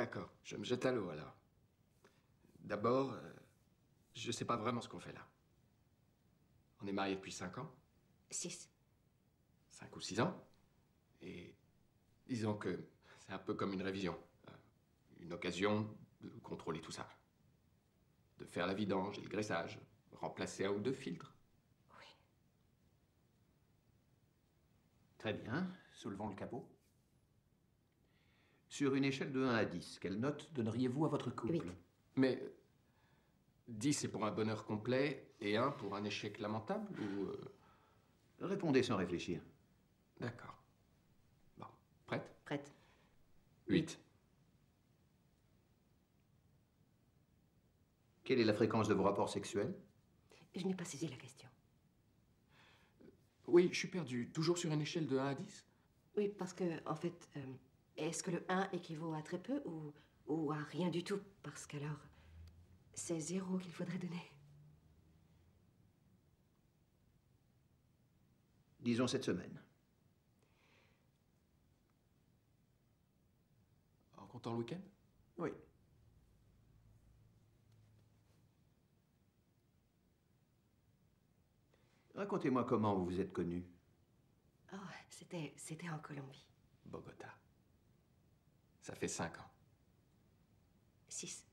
D'accord, je me jette à l'eau alors. D'abord, je sais pas vraiment ce qu'on fait là. On est mariés depuis 5 ans. 6. 5 ou 6 ans. Et disons que c'est un peu comme une révision. Une occasion de contrôler tout ça. De faire la vidange et le graissage. Remplacer 1 ou 2 filtres. Oui. Très bien. Soulevons le capot. Sur une échelle de 1 à 10, quelle note donneriez-vous à votre couple? 8. Mais 10 c'est pour un bonheur complet et 1 pour un échec lamentable ou... Répondez sans réfléchir. D'accord. Bon, prête? Prête. 8. Quelle est la fréquence de vos rapports sexuels? Je n'ai pas saisi la question. Oui, je suis perdu. Toujours sur une échelle de 1 à 10? Oui, parce que, en fait, est-ce que le 1 équivaut à très peu ou à rien du tout? Parce qu'alors, c'est 0 qu'il faudrait donner. Disons cette semaine. En comptant le week-end? Oui. Racontez-moi comment vous vous êtes connus. Oh, c'était en Colombie. Bogota. Ça fait 5 ans. 6.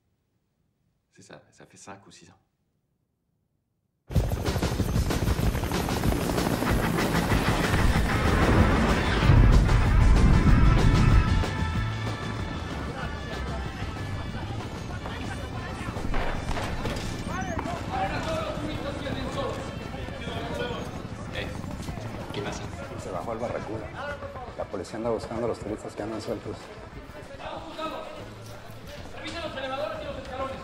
C'est ça, ça fait 5 ou 6 ans. ¿Qué pasa? Se bajó el Barracuda. La policía anda buscando a los turistas que andan sueltos. ¡Revisen los elevadores y los escalones!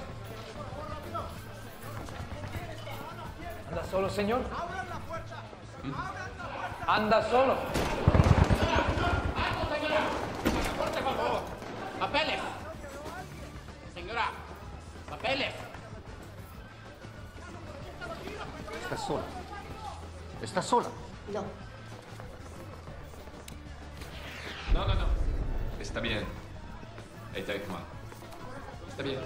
¿Anda solo, señor? ¡Abran la puerta! ¡Abran la puerta! ¡Anda solo! ¡Alto, señora! ¡Pasaporte, por favor! ¡Papeles! Señora, papeles. ¿Estás sola? ¿Estás sola? No. Non, non, non. Está bien. Elle est avec moi. Está bien.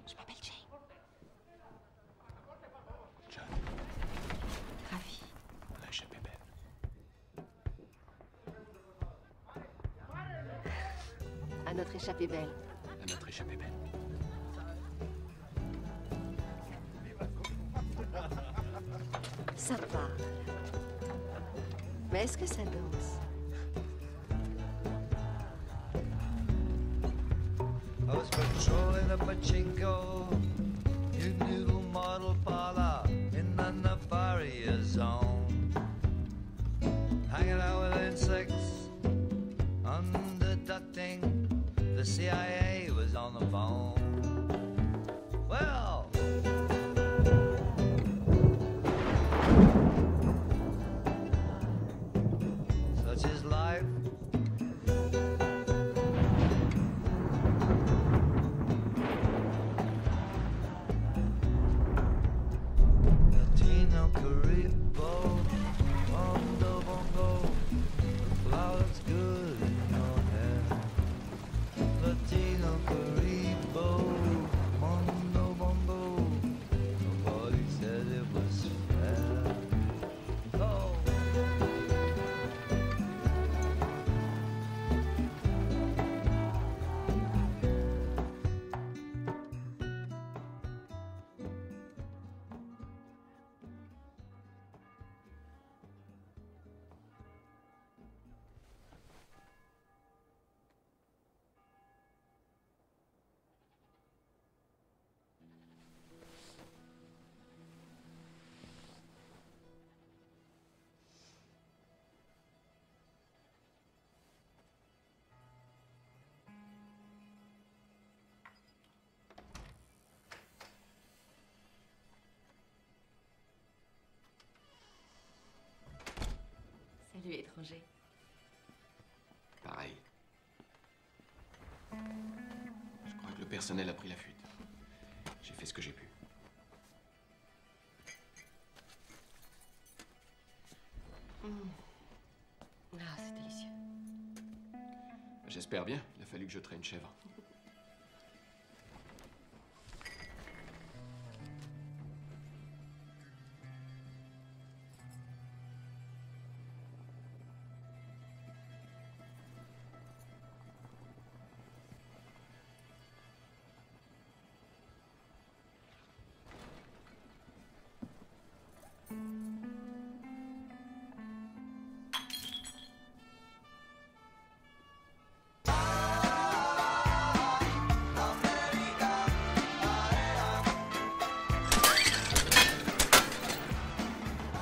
Je m'appelle Jane. John, Ravie. on a échappé belle. À notre échappée belle. À notre échappée belle. Ça parle. Mais est-ce que ça danse? I was patrolling a pachinko, new noodle model parlor in the nefarious zone. Hanging out with insects, underducting, the CIA was on the phone. Well, such is life. Latino Caribbo, Mondo Bongo, the flowers good in your hair. Latino Caribbo, Mondo Bongo, nobody said it was fair. Oh. Salut, étranger. Pareil. Je crois que le personnel a pris la fuite. J'ai fait ce que j'ai pu. J'espère bien. Il a fallu que je traîne une chèvre.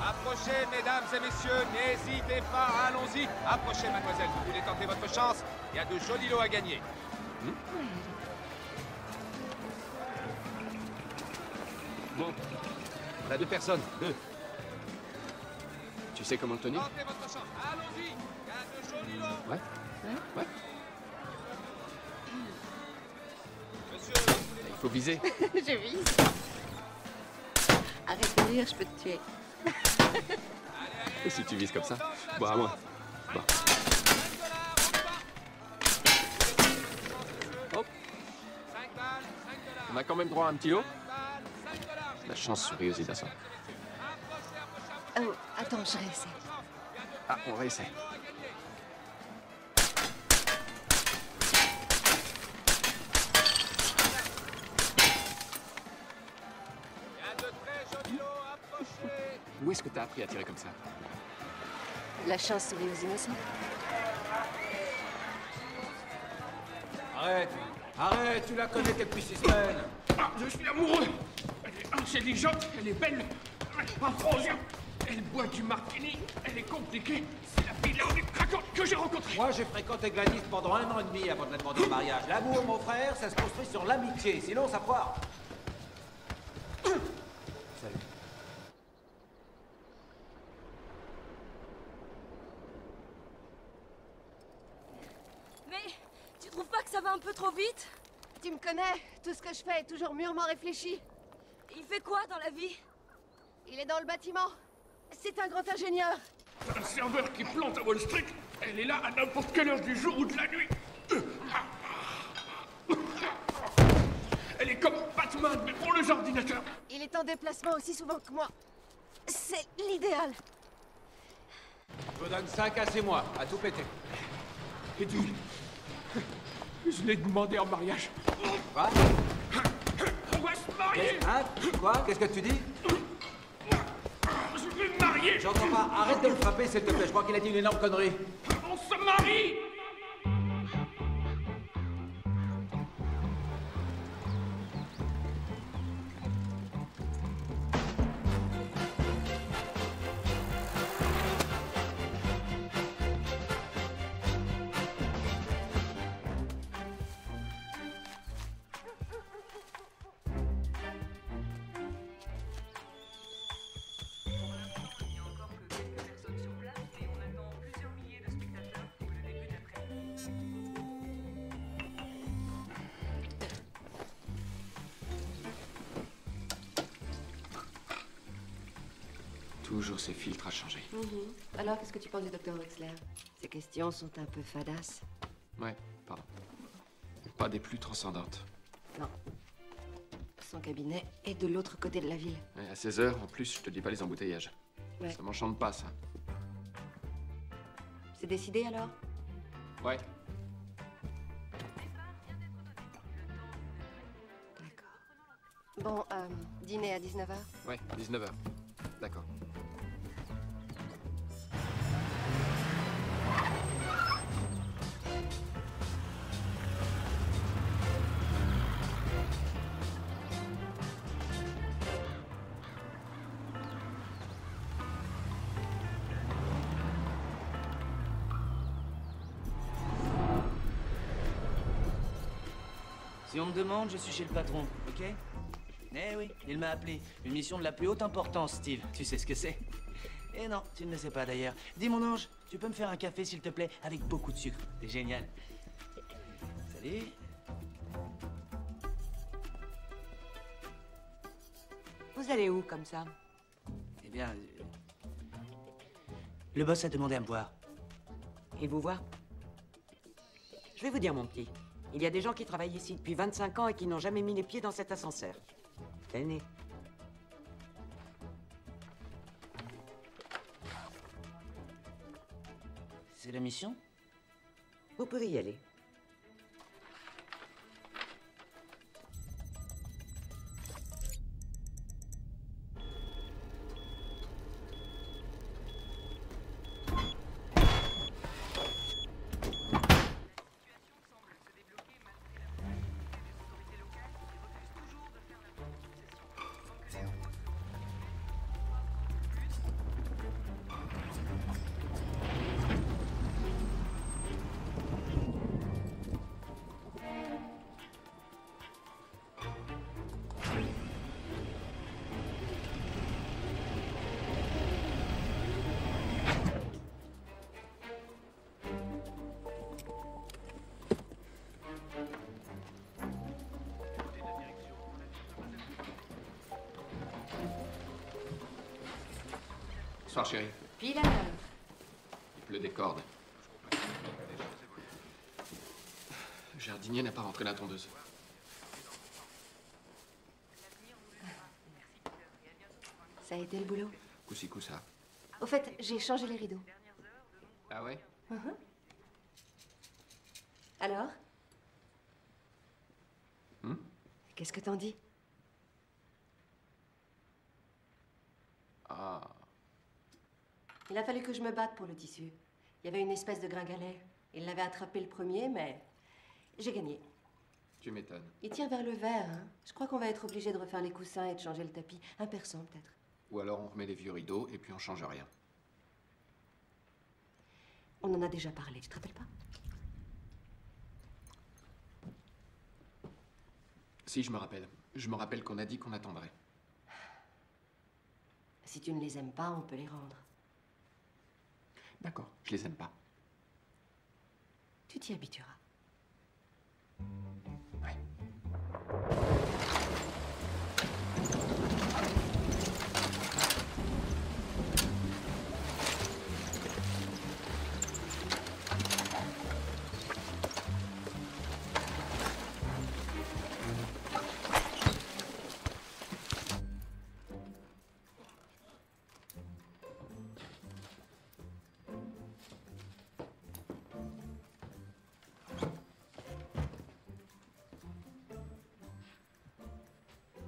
Approchez, mesdames et messieurs, n'hésitez pas, allons-y. Approchez, mademoiselle, vous voulez tenter votre chance? Il y a de jolis lots à gagner. Bon, On a 2 personnes, 2. tu sais comment le tenir? Tentez votre chance, allons-y. Il y a de jolis lots. Ouais. Ouais. Monsieur, Il faut viser. Je vise. Arrête de rire, je peux te tuer. Si tu vises comme ça. Bon, à moi. Bon. 5 $, on y va. Hop. 5 balles, 5 $. On a quand même droit à un petit lot. 5 $. La chance sourit aux innocents. Oh, attends, je réessaie. Ah, on réessaie. Il y a de très jolis lots, approchez. Où est-ce que t'as appris à tirer comme ça? La chance sourit aux innocents. Arrête. Arrête, tu la connais depuis 6 semaines. Ah, je suis amoureux. Elle est intelligente, elle est belle. Afrosia. Elle boit du martini, elle est compliquée. C'est la fille la plus craquante que j'ai rencontrée. Moi, j'ai fréquenté Gladys pendant 1 an et demi avant de la demander en mariage. L'amour, mon frère, ça se construit sur l'amitié, sinon ça foire. Salut. Mais tu trouves pas que ça va un peu trop vite? Tu me connais, tout ce que je fais est toujours mûrement réfléchi. Il fait quoi dans la vie? Il est dans le bâtiment. C'est un grand ingénieur. Un serveur qui plante à Wall Street, elle est là à n'importe quelle heure du jour ou de la nuit. Elle est comme Batman, mais pour les ordinateurs. Il est en déplacement aussi souvent que moi. C'est l'idéal. Je vous donne 5 à 6 mois, à tout péter. Et dis, je l'ai demandé en mariage. Quoi? On va se marier. Hein? Quoi? Qu'est-ce que tu dis? Je vais me marier. J'entends pas. Arrête de le frapper, s'il te plaît. Je crois qu'il a dit une énorme connerie. On se marie. Toujours ces filtres à changer. Alors, qu'est-ce que tu penses du docteur Wexler? Ces questions sont un peu fadasses. Ouais, pas des plus transcendantes. Non. Son cabinet est de l'autre côté de la ville. Ouais, à 16h, en plus, je te dis pas les embouteillages. Ouais. Ça m'enchante pas, ça. C'est décidé alors? Ouais. D'accord. Bon, dîner à 19h? Ouais, 19h. D'accord. Si on me demande, je suis chez le patron, ok? Eh oui, il m'a appelé. Une mission de la plus haute importance, Steve. Tu sais ce que c'est? Eh non, tu ne le sais pas d'ailleurs. Dis mon ange, tu peux me faire un café s'il te plaît, avec beaucoup de sucre. C'est génial. Salut. Vous allez où comme ça? Eh bien... le boss a demandé à me voir. Et vous voir? Je vais vous dire, mon petit. Il y a des gens qui travaillent ici depuis 25 ans et qui n'ont jamais mis les pieds dans cet ascenseur. Tenez. C'est la mission? Vous pouvez y aller. Bonsoir, chérie. Pile à l'heure. Il pleut des cordes. Le jardinier n'a pas rentré la tondeuse. Ça a été le boulot. Coussi coussa. Au fait, j'ai changé les rideaux. Ah ouais? Alors? Hmm? Qu'est-ce que t'en dis? Ah. Il a fallu que je me batte pour le tissu. Il y avait une espèce de gringalet. Il l'avait attrapé le premier, mais j'ai gagné. Tu m'étonnes. Il tire vers le vert, hein. Je crois qu'on va être obligé de refaire les coussins et de changer le tapis. Un persan, peut-être. Ou alors on remet les vieux rideaux et puis on change rien. On en a déjà parlé, tu te rappelles pas? Si, je me rappelle. Je me rappelle qu'on a dit qu'on attendrait. Si tu ne les aimes pas, on peut les rendre. D'accord, je les aime pas. Tu t'y habitueras.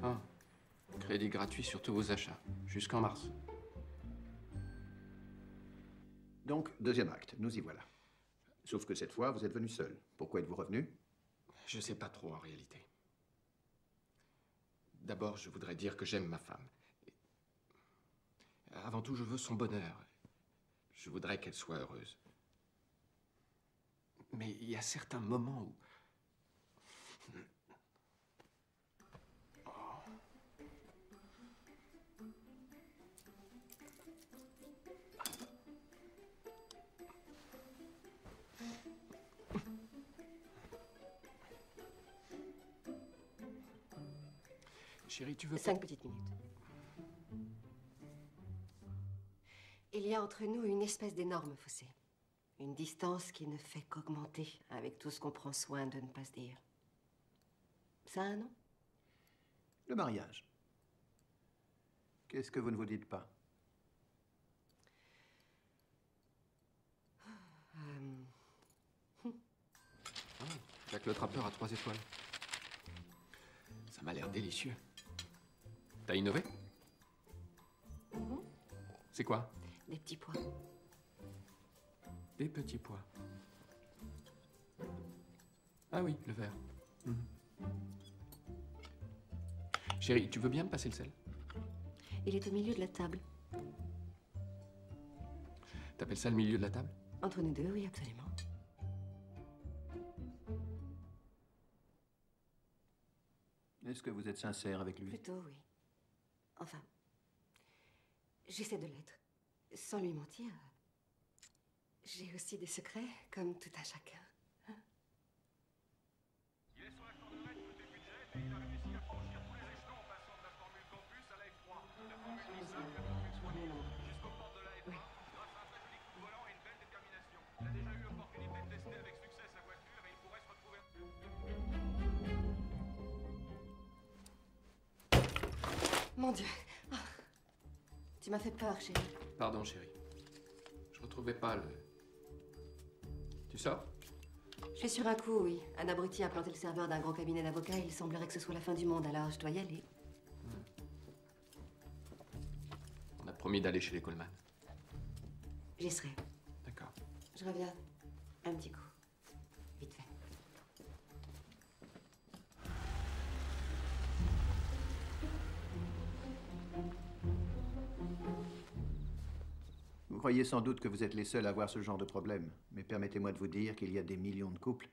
Ah. Crédit gratuit sur tous vos achats. Jusqu'en mars. Donc, deuxième acte, nous y voilà. Sauf que cette fois, vous êtes venu seul. Pourquoi êtes-vous revenu? Je sais pas trop en réalité. D'abord, je voudrais dire que j'aime ma femme. Avant tout, je veux son bonheur. Je voudrais qu'elle soit heureuse. Mais il y a certains moments où... Chérie, tu veux... 5 petites minutes. Il y a entre nous une espèce d'énorme fossé. Une distance qui ne fait qu'augmenter avec tout ce qu'on prend soin de ne pas se dire. Ça a un nom? Le mariage. Qu'est-ce que vous ne vous dites pas? Jacques le trappeur à 3 étoiles. Ça m'a l'air délicieux. T'as innové? C'est quoi? Des petits pois. Des petits pois. Ah oui, le verre. Chérie, tu veux bien me passer le sel? Il est au milieu de la table. T'appelles ça le milieu de la table? Entre nous deux, oui, absolument. Est-ce que vous êtes sincère avec lui? Plutôt, oui. Enfin, j'essaie de l'être. Sans lui mentir, j'ai aussi des secrets, comme tout un chacun. Hein? Il est sur l'accord de raid côté budget, mais il a réussi à franchir tous les échelons en passant de la formule campus à la F3, la formule Nissan et la formule Swanee, jusqu'au port de la F1, grâce à un très joli coup de volant et une belle détermination. Il a déjà eu l'opportunité de tester avec succès sa voiture et il faut Mon Dieu. Ah. Tu m'as fait peur, chérie. Pardon, chérie. Je retrouvais pas le... Tu sors? Je suis sur un coup, oui. Un abruti a planté le serveur d'un gros cabinet d'avocats et il semblerait que ce soit la fin du monde, alors je dois y aller. On a promis d'aller chez les Coleman. J'y serai. D'accord. Je reviens. Un petit coup. Vite fait. Vous croyez sans doute que vous êtes les seuls à avoir ce genre de problème, mais permettez-moi de vous dire qu'il y a des millions de couples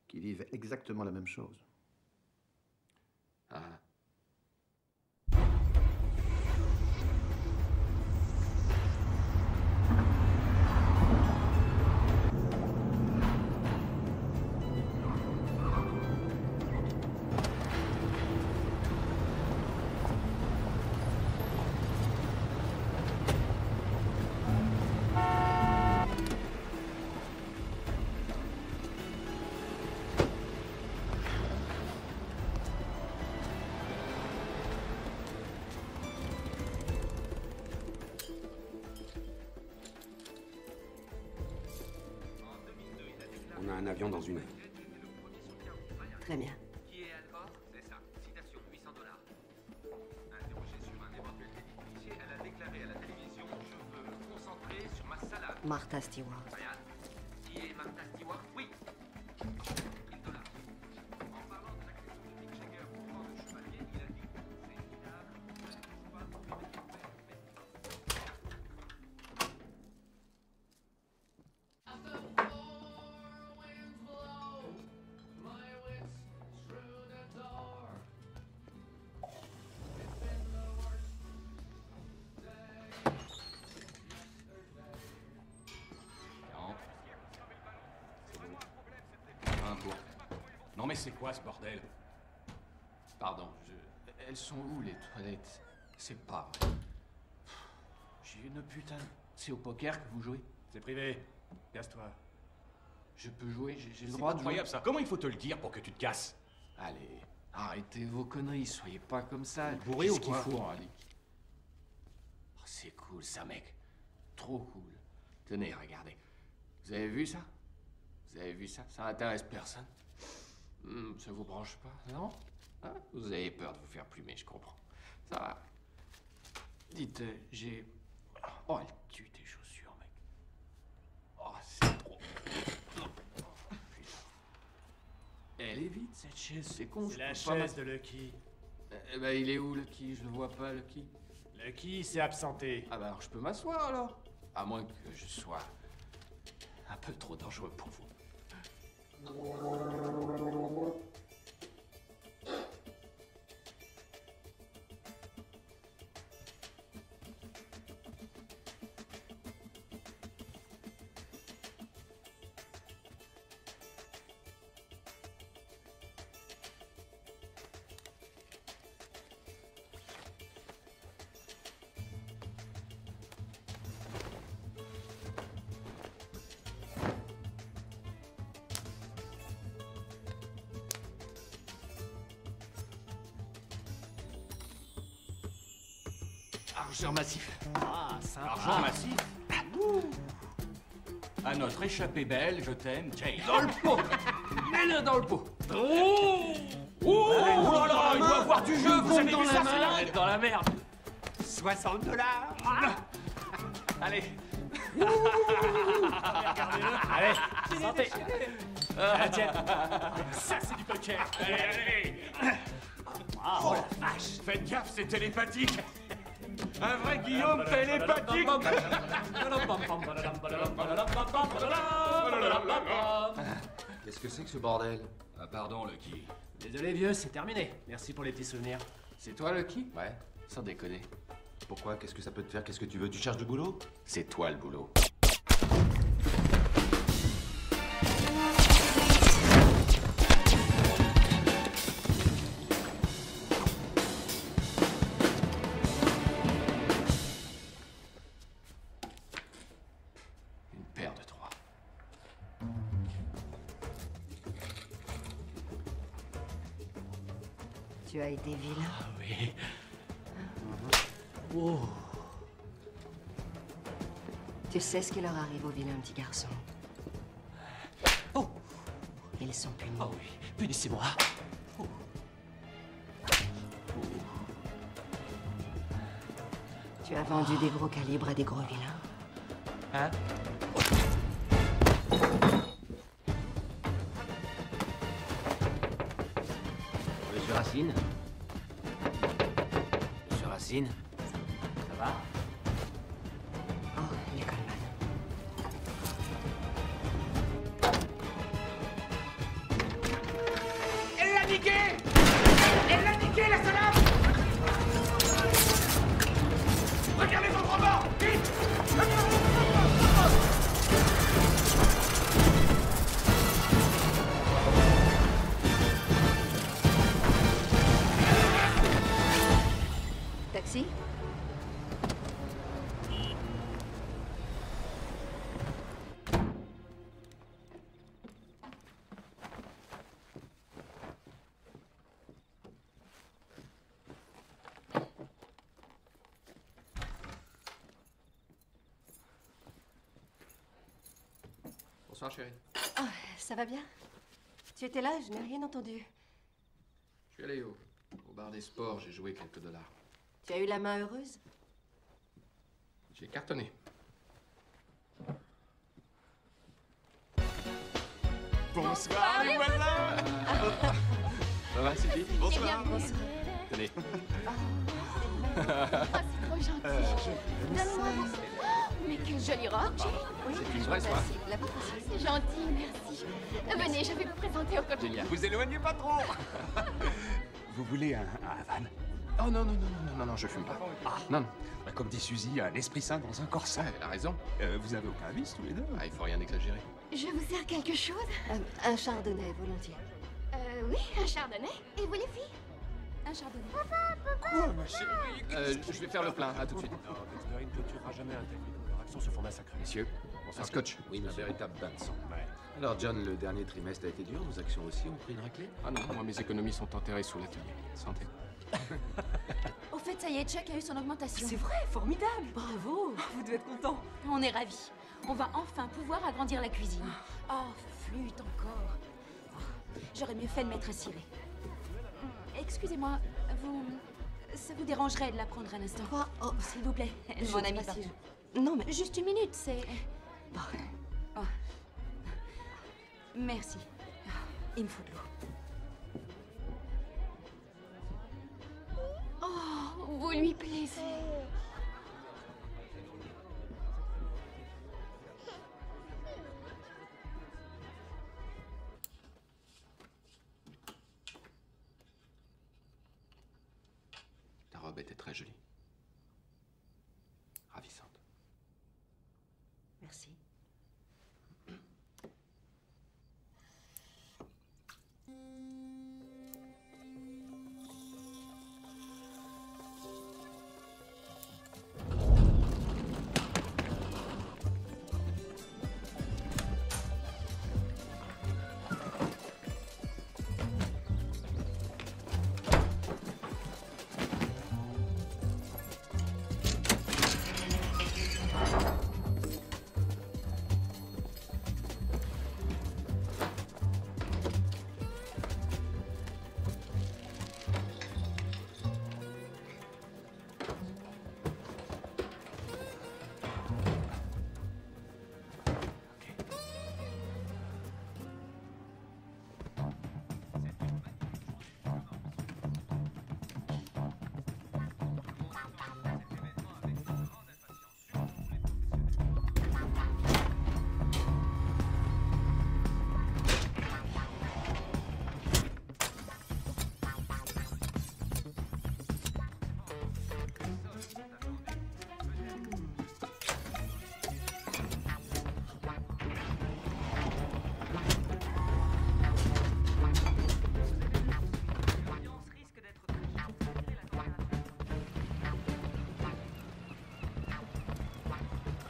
qui vivent exactement la même chose. Ah. On a un avion dans une heure. Très bien. Qui est Alcor? C'est ça. Citation, $800. Interrogée sur un éventuel délit policier, elle a déclaré à la télévision: je veux me concentrer sur ma salade. Martha Stewart. Ryan, qui est Martha Stewart? Oui. $1000. En parlant de l'agression de Mick Jagger au camp de Chevalier, il a dit: c'est minable, je ne touche pas pour les Non mais c'est quoi ce bordel? Pardon, Elles sont où, les toilettes? C'est pas vrai. J'ai une putain... C'est au poker que vous jouez? C'est privé. Casse-toi. Je peux jouer? J'ai le C'est droit de jouer? incroyable ça. Comment il faut te le dire pour que tu te casses? Allez, arrêtez vos conneries, soyez pas comme ça. Bourré ou Qu'est-ce qu'il quoi? faut, Ali? Oh, c'est cool ça, mec. Trop cool. Tenez, regardez. Vous avez vu ça? Vous avez vu ça? Ça intéresse personne. Ça vous branche pas, non? Hein? Vous avez peur de vous faire plumer, je comprends. Ça va. Dites, j'ai... Oh, elle tue tes chaussures, mec. Oh, c'est trop... Putain. Elle est vide, cette chaise, c'est con. C'est la chaise de Lucky. Eh ben, il est où, Lucky? Je le vois pas, Lucky. Lucky s'est absenté. Ah bah alors, je peux m'asseoir, alors? À moins que je sois un peu trop dangereux pour vous. Argent massif. Ah, sympa. Argent massif. À notre échappée belle, je t'aime, Jane. Dans le pot. Mets-le dans le pot. Oh, oh là là, il doit avoir du jeu, vous avez vu ça, c'est dingue. Dans la merde. $60. Allez. Allez, santé. Ah, tiens. Ça, c'est du poker. Allez, allez. Oh la vache. Faites gaffe, c'est télépathique. Un vrai Guillaume télépathique. Qu'est-ce que c'est que ce bordel? Ah, pardon, Lucky. Désolé, vieux, c'est terminé. Merci pour les petits souvenirs. C'est toi, Lucky? Ouais, sans déconner. Pourquoi? Qu'est-ce que ça peut te faire? Qu'est-ce que tu veux? Tu cherches du boulot? C'est toi le boulot. Une paire de trois. Tu as été vilain. Ah oui. Oh. Tu sais ce qui leur arrive aux vilains petits garçons. Oh. Ils sont punis. Oh oui, punissez-moi. Oh. Tu as vendu des gros calibres à des gros vilains. Hein? Monsieur Racine? Monsieur Racine? Ça va? Oh, les Coleman. Elle l'a niqué! Elle l'a niqué, la salope! Regardez votre rebord! Vite! Taxi? Bonsoir, chérie. Oh, ça va bien? Tu étais là, je n'ai rien entendu. Je suis allé au bar des sports, j'ai joué quelques dollars. Tu as eu la main heureuse? J'ai cartonné. Bonsoir, les voisins! Ça va, Sylvie? Bonsoir. Tenez. C'est trop gentil. Donne-moi. Mais quelle jolie robe, Jay. C'est une vraie soirée. C'est gentil, merci. Venez, je vais vous présenter au coach. Génial. Vous éloignez pas trop! Vous voulez un Havane? Oh non, non, non, non, non, non, je fume pas. Ah. Non, non. Bah, comme dit Suzy, un esprit sain dans un corps sain. Ouais, elle a raison. Vous avez aucun vice tous les deux? Ah, il faut rien exagérer. Je vous sers quelque chose? Un chardonnay, volontiers. Oui, un chardonnay. Et vous, les filles? Un chardonnay. Quoi, ma chérie? Je vais faire le plein, à tout de suite. Non, Dexter ne clôturera jamais un tel. Leur action se fonde à sacré. Messieurs, un scotch. Oui, un véritable bain de sang. Ouais. Alors, John, le dernier trimestre a été dur, vos actions aussi ont pris une raclée? Ah non, moi mes économies sont enterrées sous l'atelier. Santé. Au fait, ça y est, Chuck a eu son augmentation. C'est vrai, formidable. Bravo. Vous devez être content. On est ravis. On va enfin pouvoir agrandir la cuisine. Oh, flûte encore. Oh, j'aurais mieux fait de mettre à cirer. Excusez-moi, ça vous dérangerait de la prendre un instant? Quoi? Oh, s'il vous plaît, je mon sais ami. pas si non, mais Juste une minute, c'est... Bon. Oh. Merci. Il me faut de l'eau. Oh, vous lui plaisez. Ta robe était très jolie. Ravissante. Merci.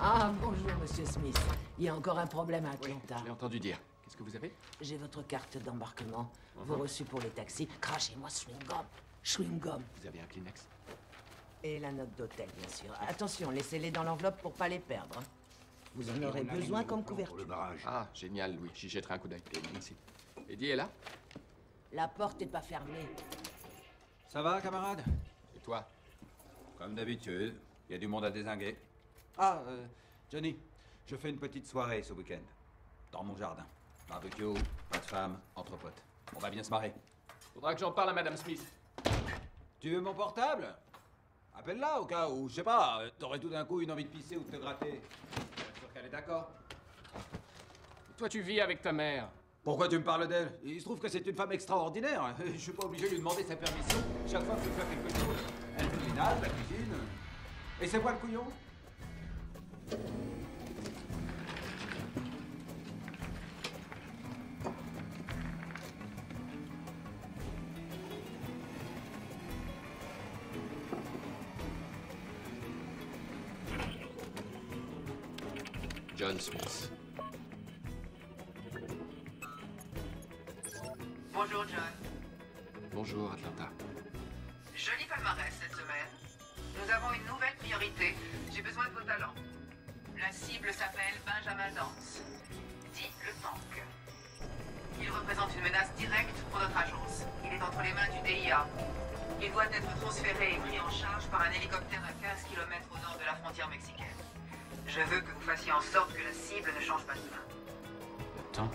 Ah, bonjour, monsieur Smith. Il y a encore un problème à Atlanta. Je l'ai entendu dire. Qu'est-ce que vous avez? J'ai votre carte d'embarquement, vos reçus pour les taxis. Crachez-moi chewing-gum. Chewing-gum. Vous avez un Kleenex? Et la note d'hôtel, bien sûr. Attention, laissez-les dans l'enveloppe pour pas les perdre. Vous en aurez besoin comme couverture. Ah, génial, Louis. J'y jetterai un coup d'œil. Merci. Eddie est là? La porte est pas fermée. Ça va, camarade? Et toi? Comme d'habitude. Il y a du monde à dézinguer. Ah, Johnny, je fais une petite soirée ce week-end. Dans mon jardin. Barbecue, pas de femme, entre potes. On va bien se marrer. Faudra que j'en parle à Madame Smith. Tu veux mon portable? Appelle-la au cas où, je sais pas, t'aurais tout d'un coup une envie de pisser ou de te gratter. Bien sûr qu'elle est d'accord. Toi, tu vis avec ta mère. Pourquoi tu me parles d'elle? Il se trouve que c'est une femme extraordinaire. Je suis pas obligé de lui demander sa permission chaque fois que je fais quelque chose. Elle fait le ménage, la cuisine. Et c'est moi le couillon? John Smith. Bonjour, John. Bonjour, Atlanta. Joli palmarès cette semaine. Nous avons une nouvelle priorité. J'ai besoin de vos talents. La cible s'appelle Benjamin Dance, dit le tank. Il représente une menace directe pour notre agence. Il est entre les mains du DIA. Il doit être transféré et pris en charge par un hélicoptère à 15 km au nord de la frontière mexicaine. Je veux que vous fassiez en sorte que la cible ne change pas de main. Le tank.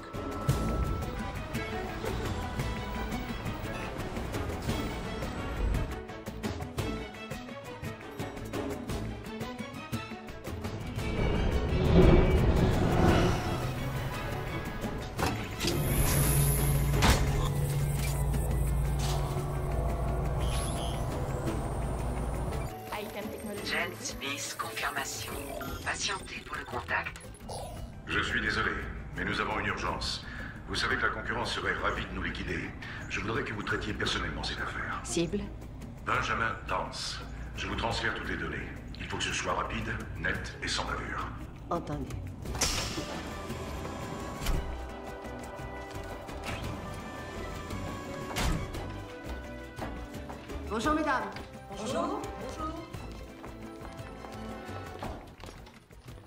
Jen Smith, confirmation. Patientez pour le contact. Je suis désolé, mais nous avons une urgence. Vous savez que la concurrence serait ravie de nous liquider. Je voudrais que vous traitiez personnellement cette affaire. Cible? Benjamin Dance. Je vous transfère toutes les données. Il faut que ce soit rapide, net et sans bavure. Entendu. Bonjour, mesdames. Bonjour.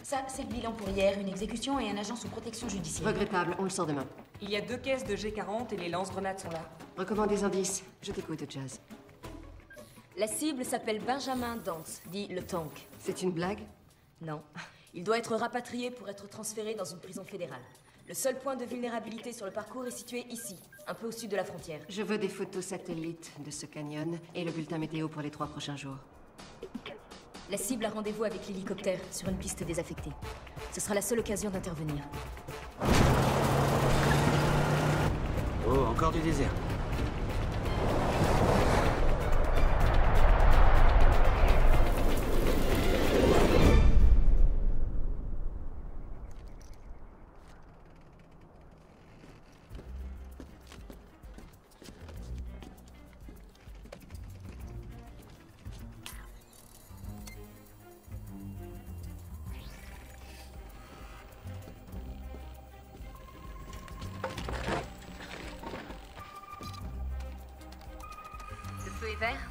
Ça, c'est le bilan pour hier. Une exécution et un agent sous protection judiciaire. Regrettable, on le sort demain. Il y a 2 caisses de G40 et les lance-grenades sont là. Recommande des indices. Je t'écoute, Jazz. La cible s'appelle Benjamin Dance, dit le tank. C'est une blague? Non. Il doit être rapatrié pour être transféré dans une prison fédérale. Le seul point de vulnérabilité sur le parcours est situé ici, un peu au sud de la frontière. Je veux des photos satellites de ce canyon et le bulletin météo pour les 3 prochains jours. La cible a rendez-vous avec l'hélicoptère sur une piste désaffectée. Ce sera la seule occasion d'intervenir. Oh, encore du désert.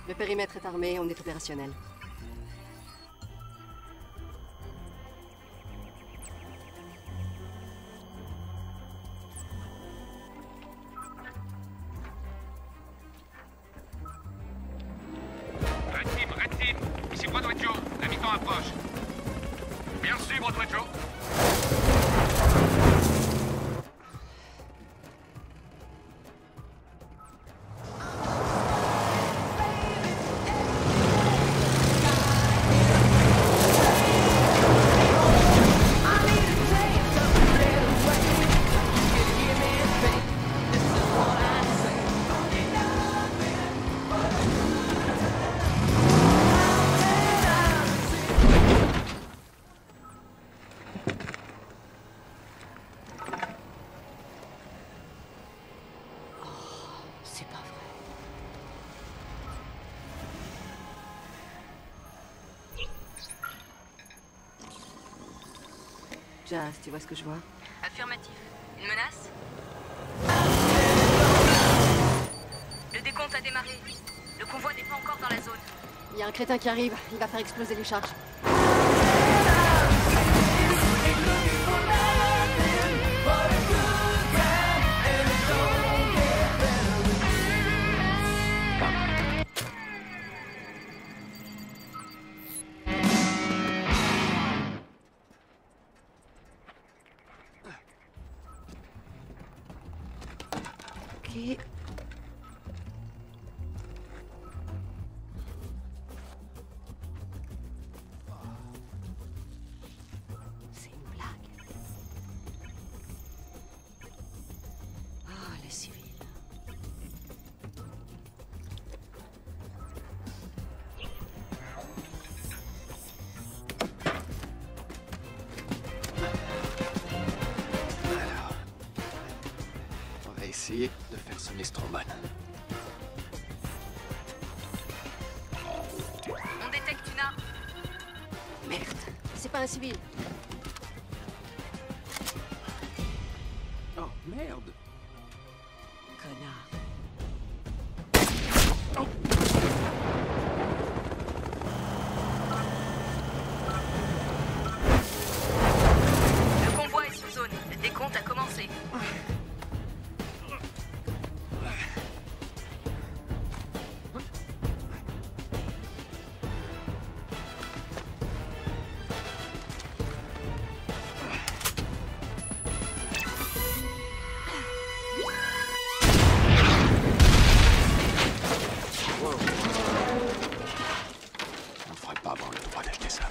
Le périmètre est armé, on est opérationnel. Red Team, ici Broadway Joe, la mi-temps approche. Bien reçu, Broadway Joe. Jazz, tu vois ce que je vois? Affirmatif. Une menace? Le décompte a démarré. Le convoi n'est pas encore dans la zone. Il y a un crétin qui arrive. Il va faire exploser les charges. Ok. C'est une blague. Ah, les civils. Alors, on va essayer de faire sonner ce trombone. On détecte une arme. Merde, c'est pas un civil. Oh, merde. Connard. Le convoi est sous zone. Le décompte a commencé. On ne ferait pas avoir le droit d'acheter ça.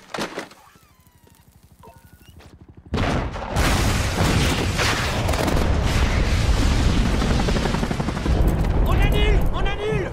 On annule! On annule!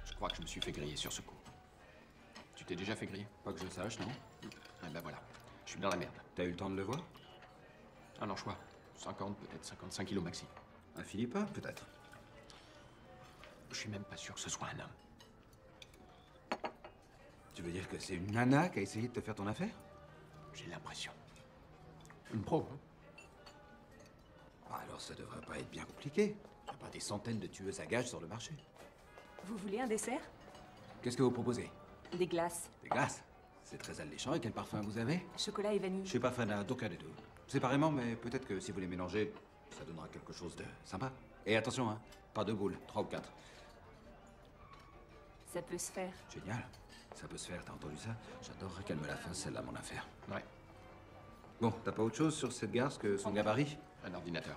Je crois que je me suis fait griller sur ce coup. Tu t'es déjà fait griller? Pas que je sache, non? Eh ben voilà, je suis dans la merde. T'as eu le temps de le voir? Un anchois. 50, peut-être 55 kilos maxi. Un Philippin, peut-être. Je suis même pas sûr que ce soit un homme. Tu veux dire que c'est une nana qui a essayé de te faire ton affaire? J'ai l'impression. Une pro, hein? Ah, alors ça devrait pas être bien compliqué. Il n'y a pas des centaines de tueuses à gages sur le marché. Vous voulez un dessert? Qu'est-ce que vous proposez? Des glaces. Des glaces? C'est très alléchant. Et quel parfum vous avez? Chocolat et vanille. Je suis pas fan d'aucun des deux. Séparément, mais peut-être que si vous les mélangez, ça donnera quelque chose de sympa. Et attention, hein, pas deux boules, 3 ou 4. Ça peut se faire. Génial. Ça peut se faire, t'as entendu ça? J'adorerais qu'elle me la fasse, celle-là, mon affaire. Ouais. Bon, t'as pas autre chose sur cette garce que son gabarit? Un ordinateur.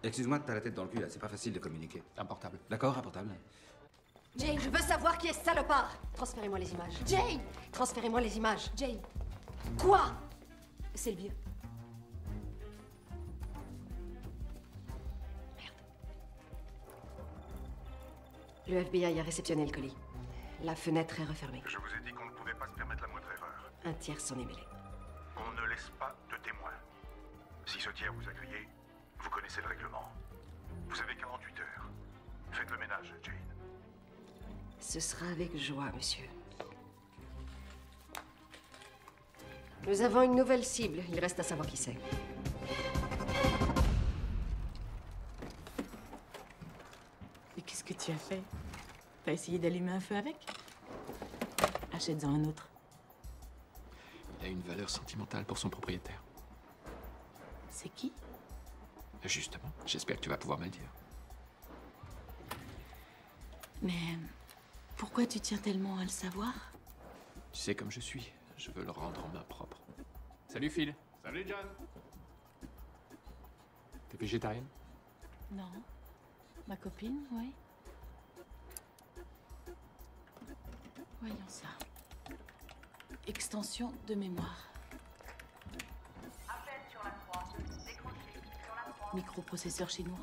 Excuse-moi, t'as la tête dans le cul, là, c'est pas facile de communiquer. Un portable. D'accord, un portable. Jane, je veux savoir qui est ce salopard. Transférez-moi les images. Jane, transférez-moi les images. Jane. Quoi? C'est le vieux. Le FBI a réceptionné le colis. La fenêtre est refermée. Je vous ai dit qu'on ne pouvait pas se permettre la moindre erreur. Un tiers s'en est mêlé. On ne laisse pas de témoins. Si ce tiers vous a grillé, vous connaissez le règlement. Vous avez 48 heures. Faites le ménage, Jane. Ce sera avec joie, monsieur. Nous avons une nouvelle cible. Il reste à savoir qui c'est. Mais qu'est-ce que tu as fait? T'as essayé d'allumer un feu avec? Achète-en un autre. Il a une valeur sentimentale pour son propriétaire. C'est qui? Justement, j'espère que tu vas pouvoir me le dire. Mais pourquoi tu tiens tellement à le savoir? Tu sais comme je suis, je veux le rendre en main propre. Salut Phil. Salut John. T'es végétarienne? Non. Ma copine, oui. Voyons ça. Extension de mémoire. Appel sur la 3. Microprocesseur chinois,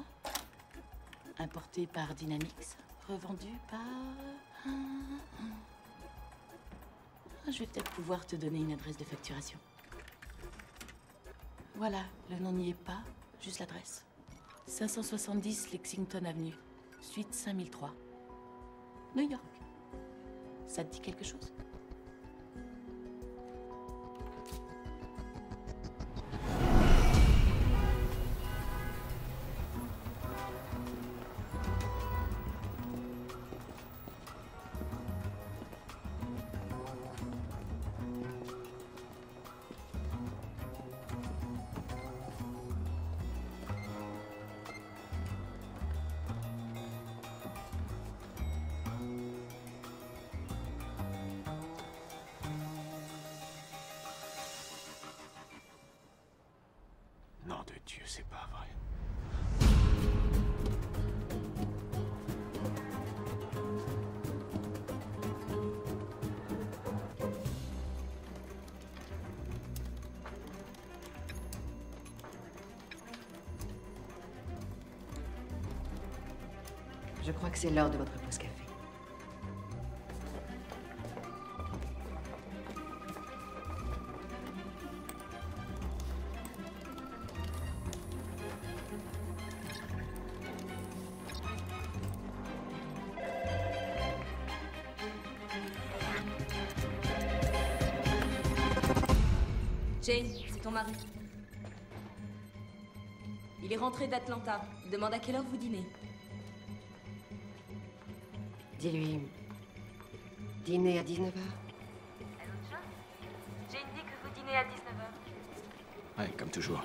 importé par Dynamics, revendu par... Je vais peut-être pouvoir te donner une adresse de facturation. Voilà, le nom n'y est pas, juste l'adresse. 570 Lexington Avenue, suite 5003. New York. Ça te dit quelque chose? Nom de Dieu, c'est pas vrai. Je crois que c'est l'heure de votre pause café. Jane, c'est ton mari. Il est rentré d'Atlanta. Il demande à quelle heure vous dînez. Dis-lui... Dîner à 19h. Allô, John? Jane dit que vous dînez à 19h. Ouais, comme toujours.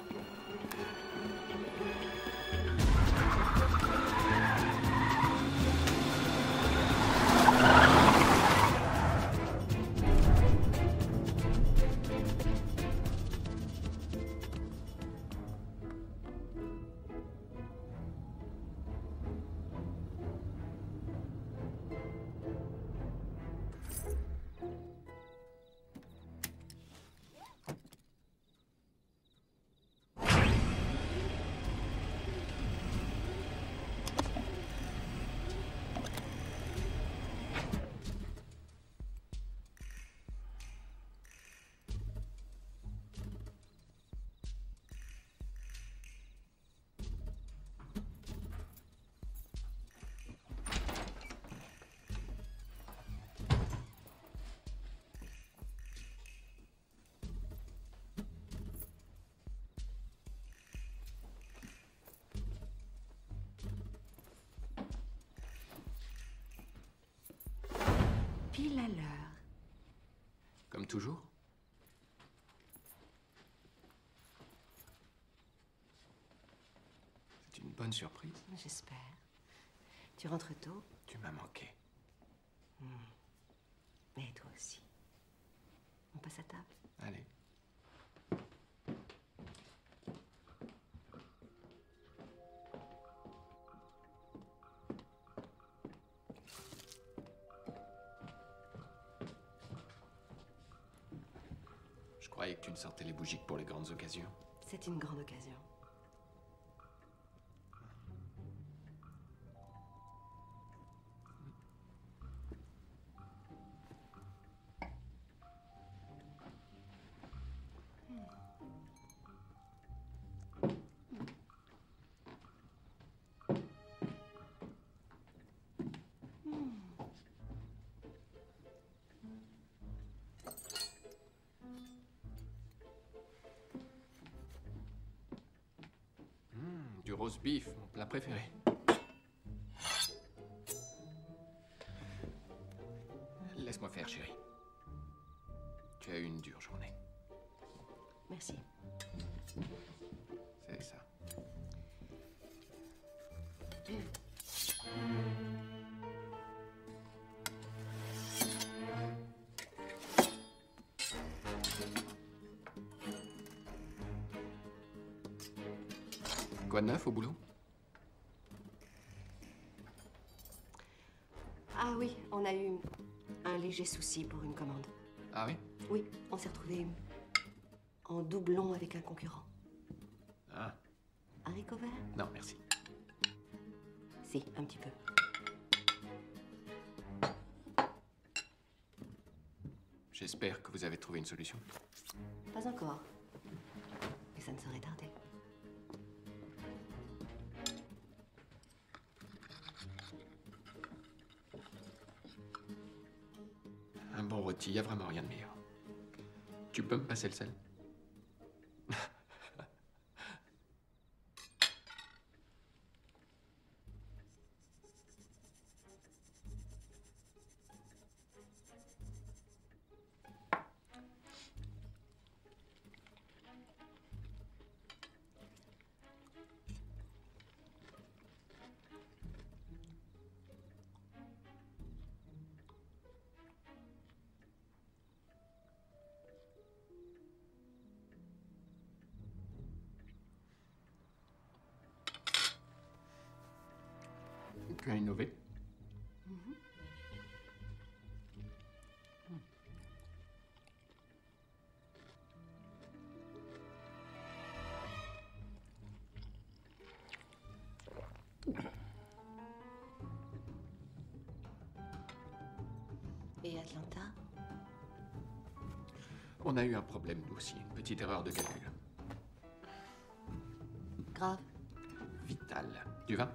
Pile à l'heure. Comme toujours. C'est une bonne surprise. J'espère. Tu rentres tôt? Tu m'as manqué. Mais toi aussi. On passe à table? Allez. Je croyais que tu ne sortais les bougies que pour les grandes occasions. C'est une grande occasion. Du roast beef, mon plat préféré. Laisse-moi faire, chérie. Tu as eu une dure journée. Merci. C'est ça. Quoi de neuf au boulot? Ah oui, on a eu un léger souci pour une commande. Ah oui? Oui, on s'est retrouvés en doublon avec un concurrent. Ah. Haricots verts? Non, merci. Si, un petit peu. J'espère que vous avez trouvé une solution. Pas encore. Mais ça ne saurait tarder. Un bon rôti, il n'y a vraiment rien de meilleur. Tu peux me passer le sel? Tu as innové? Et Atlanta? On a eu un problème, nous aussi. Une petite erreur de calcul. Grave. Vital. Du vin?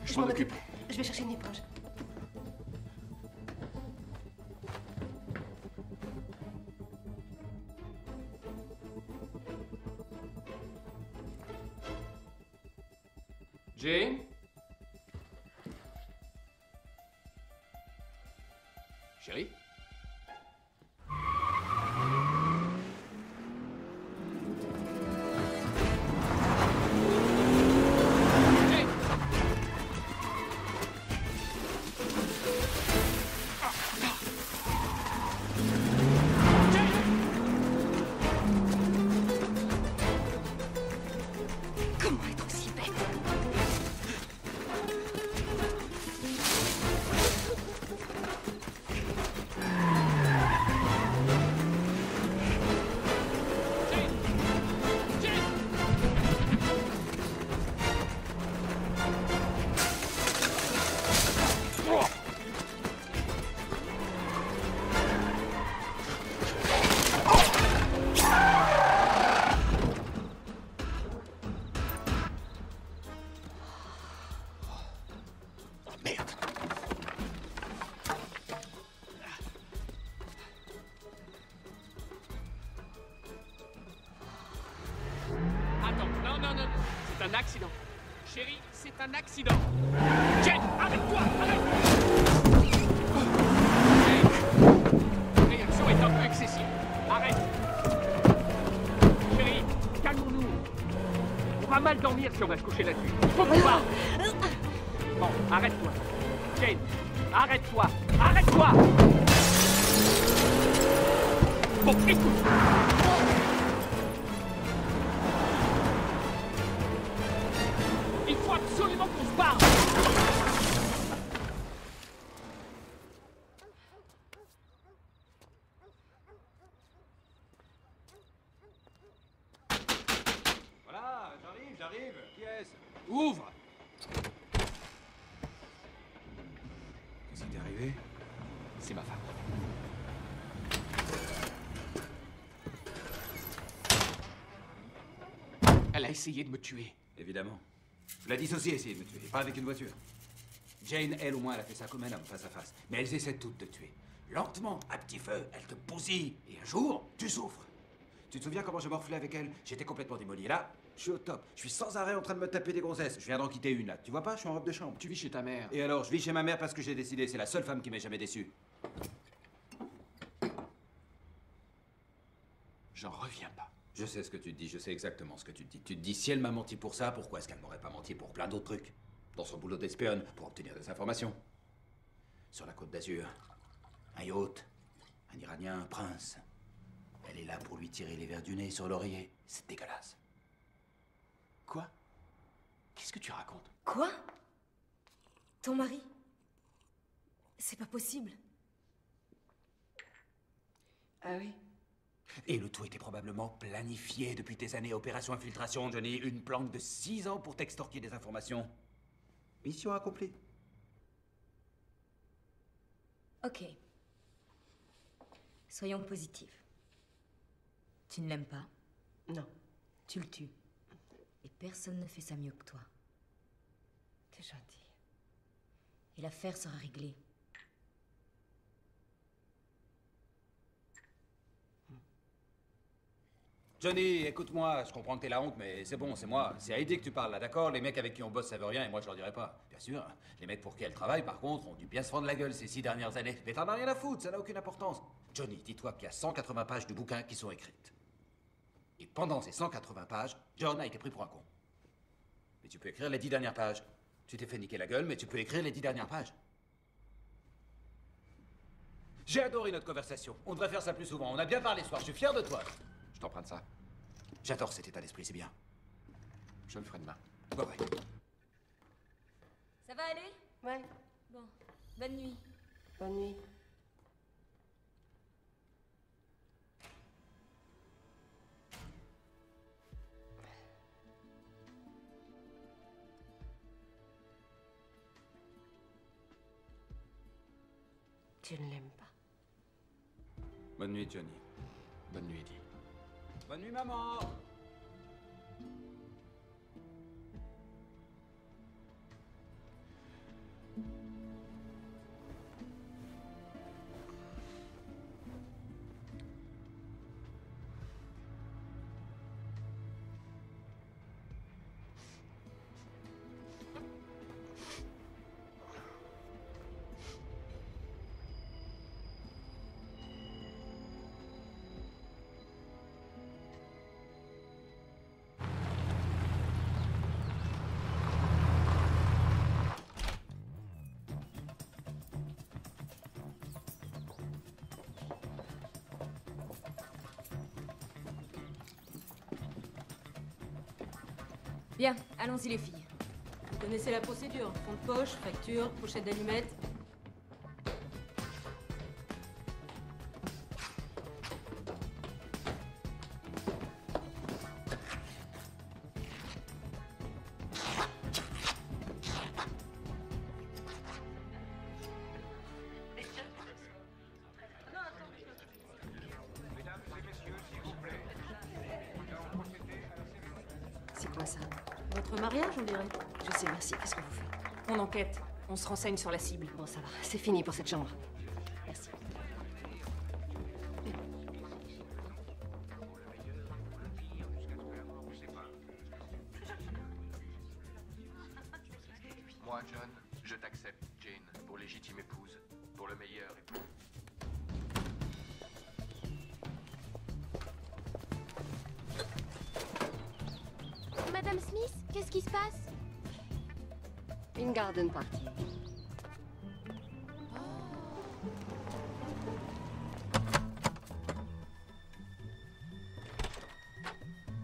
Je m'en occupe. Je vais chercher une éponge. Jane? Chérie? Comment être aussi bête? Attends, non. C'est un accident. Chérie, c'est un accident. Jane, arrête-toi, arrête! Jane, ta réaction est un peu excessive. Arrête! Chérie, calmons-nous. On va mal dormir si on va se coucher là-dessus. Il faut pouvoir. Bon, arrête-toi. Jane, arrête-toi. Arrête-toi! Bon, écoute. Il faut absolument qu'on se parle. Voilà, j'arrive. Qui est-ce? Ouvre. Qu'est-ce qui t'est arrivé? C'est ma femme. Elle a essayé de me tuer. Évidemment. La dissociée essayé de me tuer, pas avec une voiture. Jane, elle, au moins, elle a fait ça comme un homme, face à face. Mais elles essaient toutes de te tuer. Lentement, à petit feu, elle te bousille. Et un jour, tu souffres. Tu te souviens comment je morflais avec elle? J'étais complètement démoli. Et là, je suis au top. Je suis sans arrêt en train de me taper des gonzesses. Je viens d'en quitter une, là. Tu vois pas? Je suis en robe de chambre. Tu vis chez ta mère. Et alors, je vis chez ma mère parce que j'ai décidé. C'est la seule femme qui m'ait jamais déçu. J'en reviens pas. Je sais ce que tu te dis, je sais exactement ce que tu te dis. Tu te dis, si elle m'a menti pour ça, pourquoi est-ce qu'elle m'aurait pas menti pour plein d'autres trucs? Dans son boulot d'espionne, pour obtenir des informations. Sur la Côte d'Azur. Un yacht, un Iranien, un prince. Elle est là pour lui tirer les vers du nez sur l'oreiller. C'est dégueulasse. Quoi? Qu'est-ce que tu racontes? Quoi? Ton mari? C'est pas possible. Ah oui? Et le tout était probablement planifié depuis tes années. Opération infiltration, Johnny. Une planque de 6 ans pour t'extorquer des informations. Mission accomplie. Ok. Soyons positifs. Tu ne l'aimes pas? Non. Tu le tues. Et personne ne fait ça mieux que toi. T'es gentil. Et l'affaire sera réglée. Johnny, écoute-moi, je comprends que t'es la honte, mais c'est bon, c'est moi. C'est à Heidi que tu parles, là, d'accord? Les mecs avec qui on bosse savent rien et moi je leur dirai pas. Bien sûr, les mecs pour qui elle travaille, par contre, ont dû bien se prendre la gueule ces 6 dernières années. Mais t'en as rien à foutre, ça n'a aucune importance. Johnny, dis-toi qu'il y a 180 pages de bouquins qui sont écrites. Et pendant ces 180 pages, John a été pris pour un con. Mais tu peux écrire les 10 dernières pages. Tu t'es fait niquer la gueule, mais tu peux écrire les 10 dernières pages. J'ai adoré notre conversation. On devrait faire ça plus souvent. On a bien parlé ce soir, je suis fier de toi. Je t'emprunte ça. J'adore cet état d'esprit, c'est bien. Je le ferai demain. Ouais, ouais. Ça va aller? Ouais. Bon. Bonne nuit. Bonne nuit. Tu ne l'aimes pas. Bonne nuit, Johnny. Bonne nuit, Eddie. Bonne nuit, maman. Bien, allons-y les filles. Vous connaissez la procédure. Fond de poche, facture, pochette d'allumettes. C'est quoi ça? Votre mariage, on dirait. Je sais, merci. Qu'est-ce que vous faites? On enquête. On se renseigne sur la cible. Bon, ça va. C'est fini pour cette chambre. Merci. Moi, John, je t'accepte, Jane, pour légitime épouse, pour le meilleur époux. Madame Smith, qu'est-ce qui se passe? Une garden party.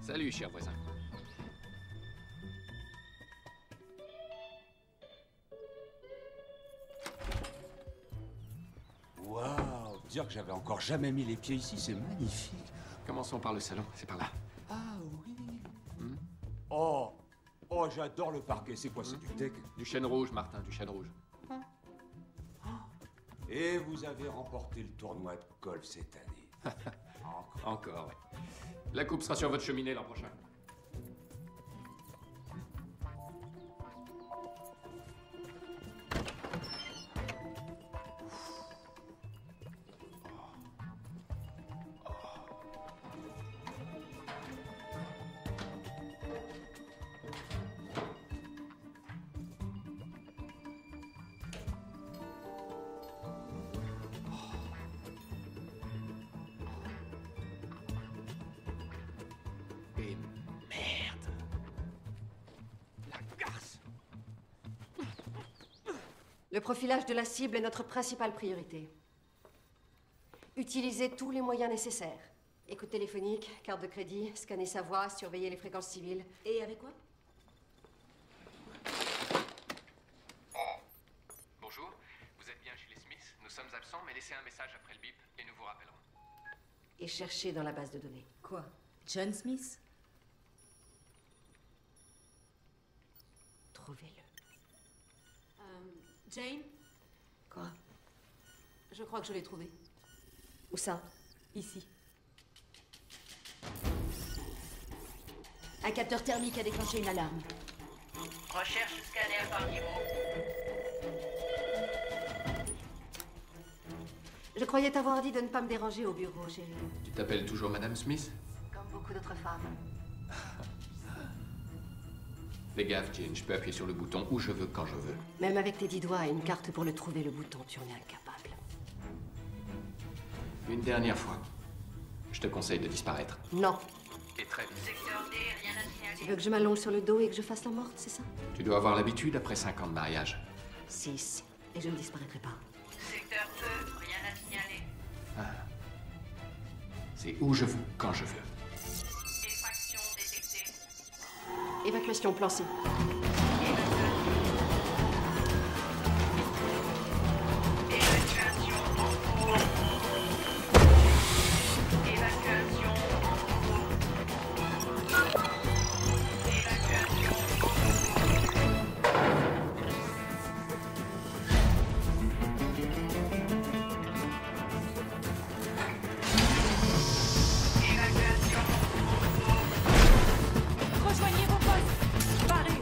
Salut, cher voisin. Waouh, dire que j'avais encore jamais mis les pieds ici, c'est magnifique. Commençons par le salon, c'est par là. Ah oui. Oh, oh, j'adore le parquet. C'est quoi, c'est du teck? Du chêne rouge, Martin, du chêne rouge. Et vous avez remporté le tournoi de golf cette année. Encore, ouais. La coupe sera sur votre cheminée l'an prochain. Et merde! La garce! Le profilage de la cible est notre principale priorité. Utilisez tous les moyens nécessaires. Écoute téléphonique, carte de crédit, scanner sa voix, surveiller les fréquences civiles. Et avec quoi? Bonjour, vous êtes bien chez les Smiths. Nous sommes absents, mais laissez un message après le bip et nous vous rappellerons. Et cherchez dans la base de données. Quoi? John Smith? Trouvez-le. Jane? Quoi? Je crois que je l'ai trouvé. Où ça? Ici. Un capteur thermique a déclenché une alarme. Recherche scanner par niveau. Je croyais t'avoir dit de ne pas me déranger au bureau, chérie. Tu t'appelles toujours Madame Smith? Comme beaucoup d'autres femmes. Fais gaffe, Jane, je peux appuyer sur le bouton où je veux, quand je veux. Même avec tes 10 doigts et une carte pour le trouver, le bouton, tu en es incapable. Une dernière fois. Je te conseille de disparaître. Non. Et très vite. Secteur D, rien à signaler. Tu veux que je m'allonge sur le dos et que je fasse la morte, c'est ça? Tu dois avoir l'habitude après 5 ans de mariage. 6. Et je ne disparaîtrai pas. Secteur E, rien à signaler. Ah. C'est où je veux, quand je veux. Effraction détectée. Évacuation, plan C. Évacuation en cours. Évacuation en cours. Évacuation en cours. Évacuation en cours. Rejoignez vos postes. Parlez.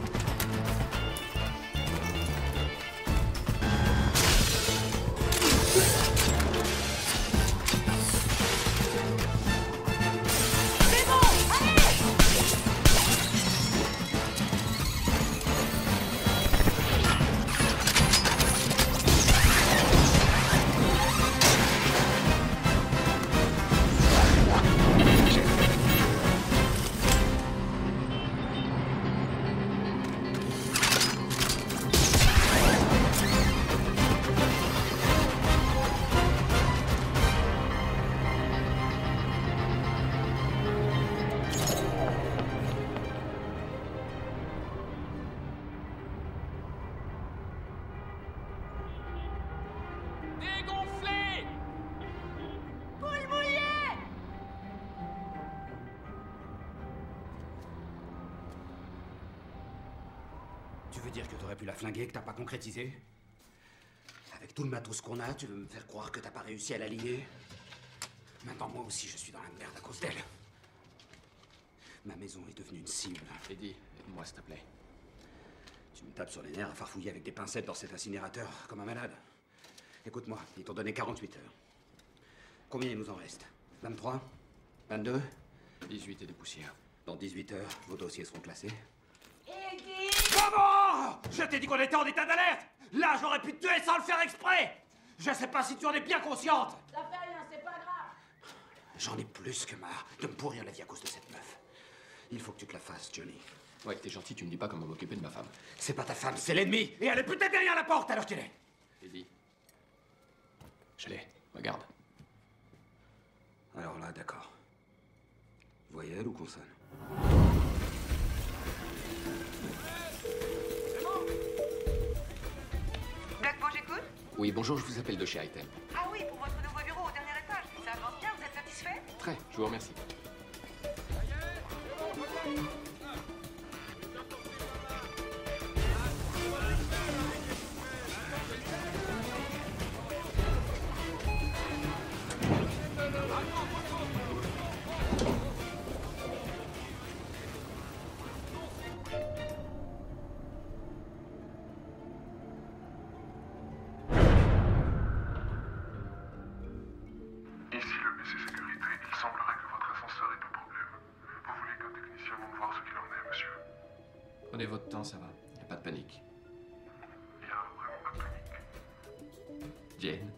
C'est bon, allez! Dégonflé! Poule mouillée! Tu veux dire que t'aurais pu la flinguer et que t'as pas concrétisé? Avec tout le matos qu'on a, tu veux me faire croire que t'as pas réussi à la lier? Maintenant, moi aussi, je suis dans la merde à cause d'elle. Ma maison est devenue une cible. Eddie, aide-moi, s'il te plaît. Tu me tapes sur les nerfs à farfouiller avec des pincettes dans cet incinérateur, comme un malade. Écoute-moi, ils t'ont donné 48 heures. Combien il nous en reste? 23? 22? 18 et des poussières. Dans 18 heures, vos dossiers seront classés. Eddie! Comment? Je t'ai dit qu'on était en état d'alerte! Là, j'aurais pu te tuer sans le faire exprès! Je sais pas si tu en es bien consciente! Ça fait rien, c'est pas grave. J'en ai plus que marre de me pourrir la vie à cause de cette meuf. Il faut que tu te la fasses, Johnny. Ouais, t'es gentil, tu me dis pas comment m'occuper de ma femme. C'est pas ta femme, c'est l'ennemi! Et elle est peut-être derrière la porte, alors qu'il est. Eddie. Je l'ai. Regarde. Alors là, d'accord. Voyelle ou consonne? Blackbo, j'écoute? Oui, bonjour, je vous appelle de chez Item. Ah oui, pour votre nouveau bureau au dernier étage. Ça avance bien, vous êtes satisfait? Très, je vous remercie. Ici le BC Sécurité, il semblerait que votre ascenseur ait un problème. Vous voulez qu'un technicien vienne voir ce qu'il en est, monsieur? Prenez votre temps, ça va. Y a pas de panique. Il y a vraiment pas de panique. Jane.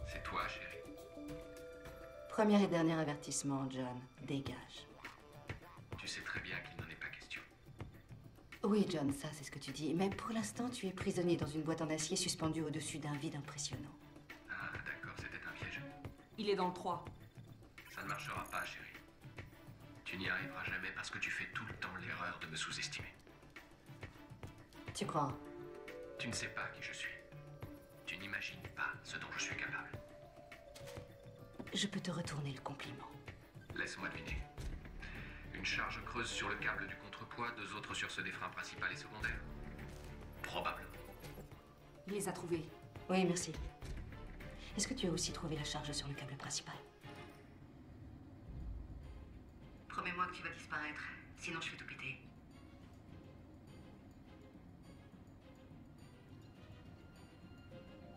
C'est toi, chérie. Premier et dernier avertissement, John. Dégage. Tu sais très bien qu'il n'en est pas question. Oui, John, ça, c'est ce que tu dis. Mais pour l'instant, tu es prisonnier dans une boîte en acier suspendue au-dessus d'un vide impressionnant. Ah, Il est dans le 3. Ça ne marchera pas, chérie. Tu n'y arriveras jamais parce que tu fais tout le temps l'erreur de me sous-estimer. Tu crois? Tu ne sais pas qui je suis. Tu n'imagines pas ce dont je suis capable. Je peux te retourner le compliment. Laisse-moi deviner. Une charge creuse sur le câble du contrepoids, 2 autres sur ceux des freins principal et secondaire. Probablement. Il les a trouvés. Oui, merci. Est-ce que tu as aussi trouvé la charge sur le câble principal? Promets-moi que tu vas disparaître, sinon je fais tout péter.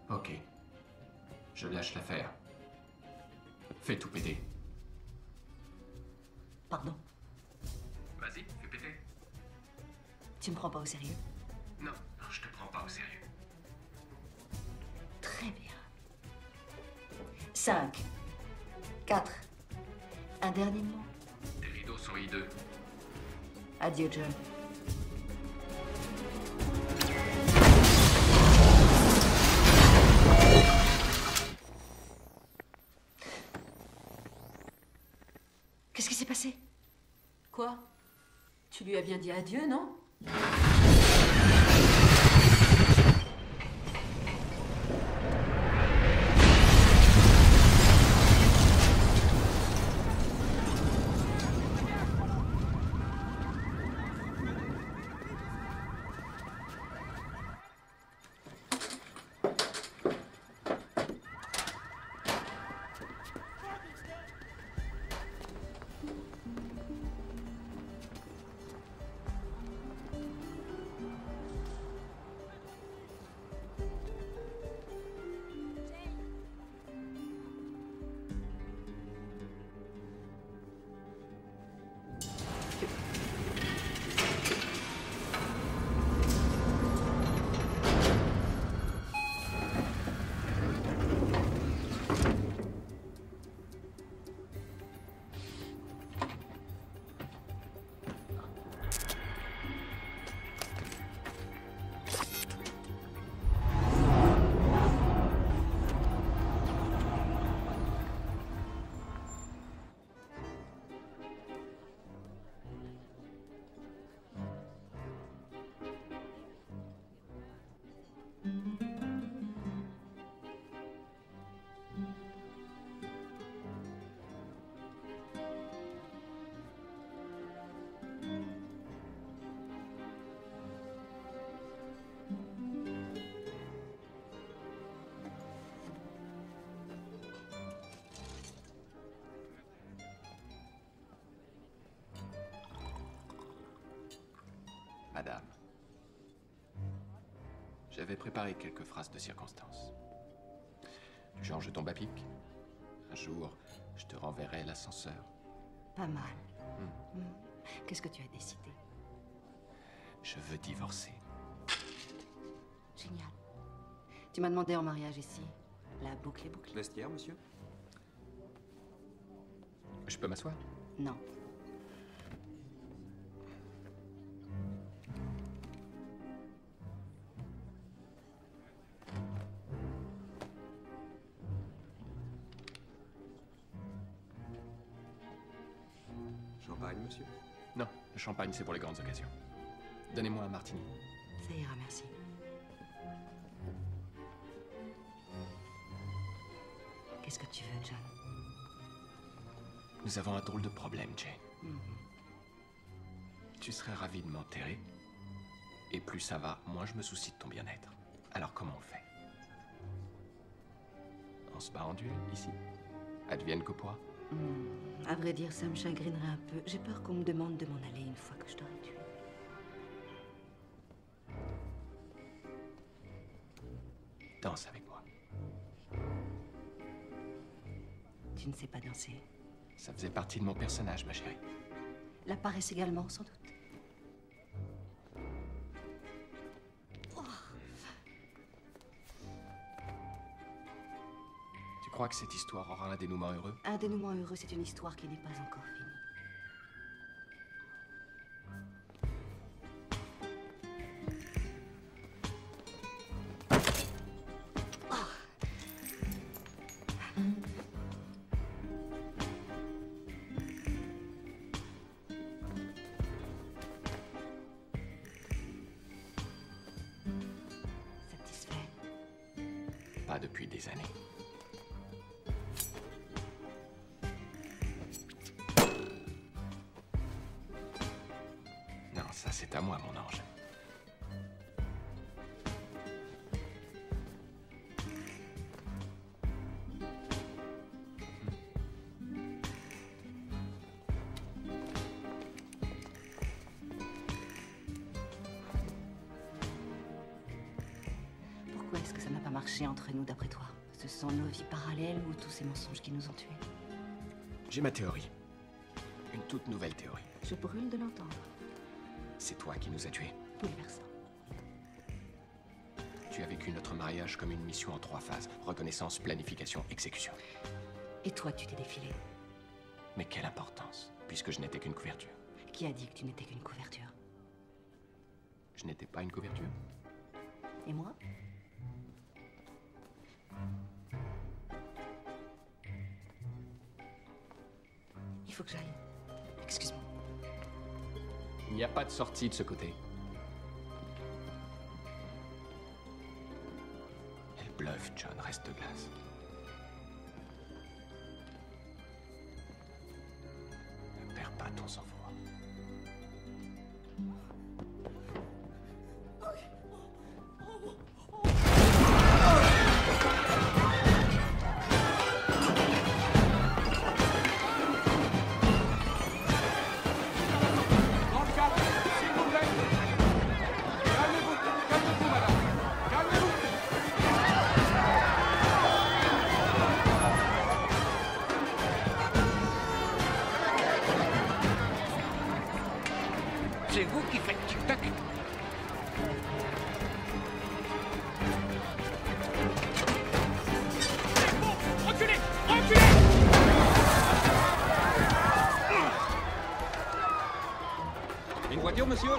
Ok. Je lâche l'affaire. Fais tout péter. Pardon? Vas-y, fais péter. Tu me prends pas au sérieux? Non, je te prends pas au sérieux. Très bien. 5, 4, un dernier mot. Tes rideaux sont hideux. Adieu, John. Qu'est-ce qui s'est passé? Quoi? Tu lui as bien dit adieu, non? Madame, j'avais préparé quelques phrases de circonstance. Du genre, je tombe à pic. Un jour, je te renverrai l'ascenseur. Pas mal. Qu'est-ce que tu as décidé? Je veux divorcer. Génial. Tu m'as demandé en mariage ici. La boucle est bouclée. Vestiaire, monsieur? Je peux m'asseoir? Non. Champagne, monsieur? Non, le champagne, c'est pour les grandes occasions. Donnez-moi un martini. Ça ira, merci. Qu'est-ce que tu veux, John? Nous avons un drôle de problème, Jane. Tu serais ravi de m'enterrer. Et plus ça va, moins je me soucie de ton bien-être. Alors comment on fait? On se bat en duel, ici? Advienne que pourra? À vrai dire, ça me chagrinerait un peu. J'ai peur qu'on me demande de m'en aller une fois que je t'aurai tué. Danse avec moi. Tu ne sais pas danser. Ça faisait partie de mon personnage, ma chérie. La paresse également, sans doute. Tu crois que cette histoire aura un dénouement heureux? Un dénouement heureux, c'est une histoire qui n'est pas encore finie. pas depuis des années. Non, ça c'est à moi, mon ange. Pourquoi est-ce que ça n'a pas marché entre nous, d'après toi? Ce sont nos vies parallèles ou tous ces mensonges qui nous ont tués? J'ai ma théorie. Une toute nouvelle théorie. Je brûle de l'entendre. C'est toi qui nous as tués. Bouleversant. Tu as vécu notre mariage comme une mission en 3 phases. Reconnaissance, planification, exécution. Et toi, tu t'es défilé. Mais quelle importance, puisque je n'étais qu'une couverture. Qui a dit que tu n'étais qu'une couverture? Je n'étais pas une couverture. Et moi? Il faut que j'aille. Excuse-moi. Il n'y a pas de sortie de ce côté. Elle bluffe, John, reste de glace. Ne perds pas ton sang-froid. C'est vous qui faites tic-tac. Reculez! Reculez! Une voiture, monsieur?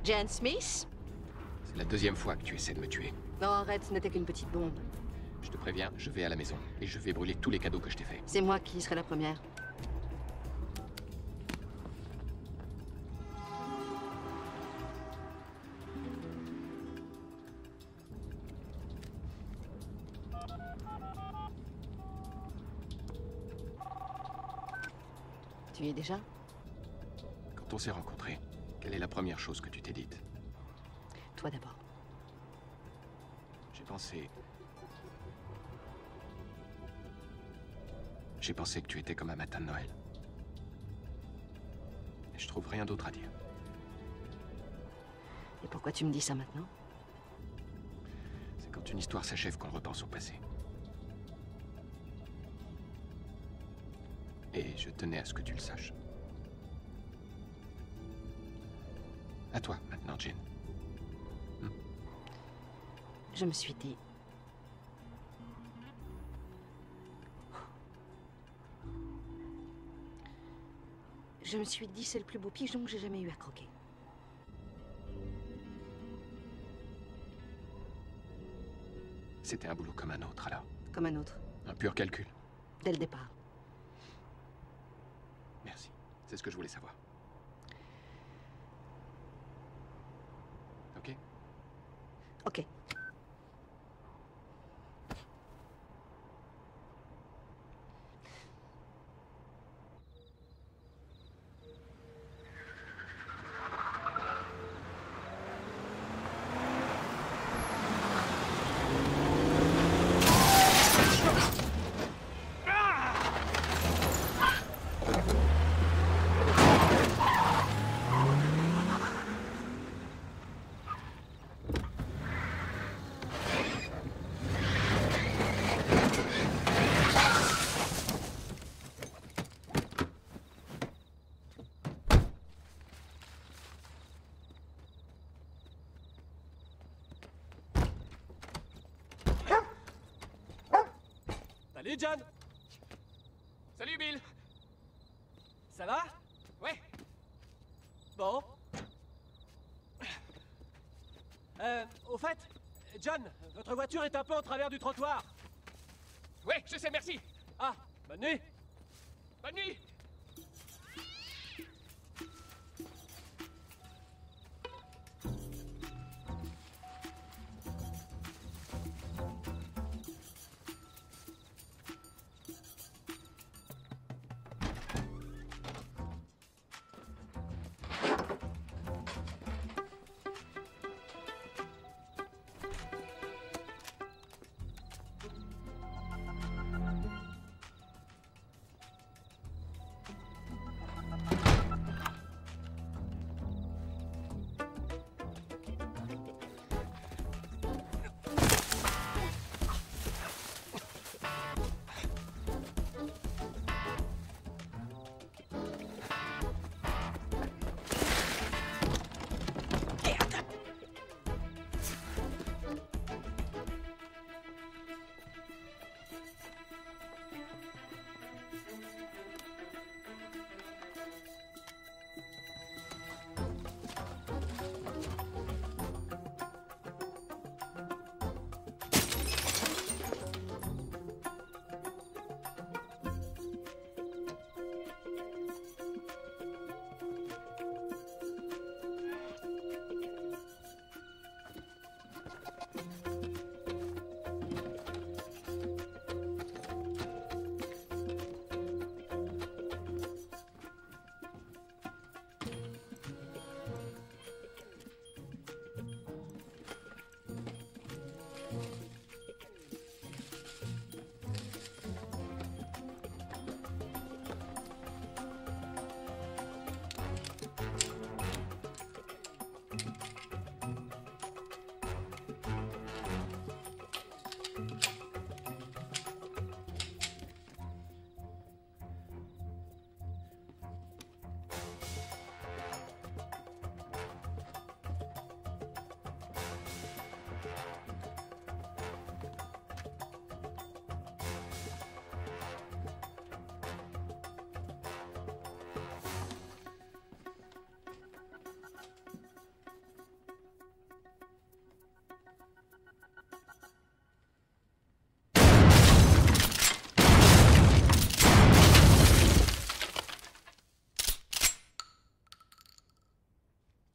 Jan Smith? C'est la 2e fois que tu essaies de me tuer. Non, arrête, ce n'était qu'une petite bombe. Je te préviens, je vais à la maison et je vais brûler tous les cadeaux que je t'ai faits. C'est moi qui serai la première. Tu y es déjà? Quand on s'est rencontrés, quelle est la première chose que tu t'es dite? Toi d'abord. J'ai pensé que tu étais comme un matin de Noël. Et je trouve rien d'autre à dire. Et pourquoi tu me dis ça maintenant? C'est quand une histoire s'achève qu'on repense au passé. Et je tenais à ce que tu le saches. À toi, maintenant, Jean. Je me suis dit... Je me suis dit, c'est le plus beau pigeon que j'ai jamais eu à croquer. C'était un boulot comme un autre, alors. Comme un autre. Un pur calcul. Dès le départ. Merci. C'est ce que je voulais savoir. Ok? Ok. Salut, John. Salut, Bill. Ça va? Ouais. Bon. Au fait, John, votre voiture est un peu en travers du trottoir. Ouais, je sais, merci. Ah, bonne nuit. Bonne nuit.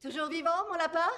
Toujours vivant, mon lapin?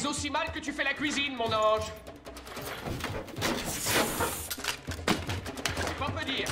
Aussi mal que tu fais la cuisine, mon ange. Qu'on peut dire.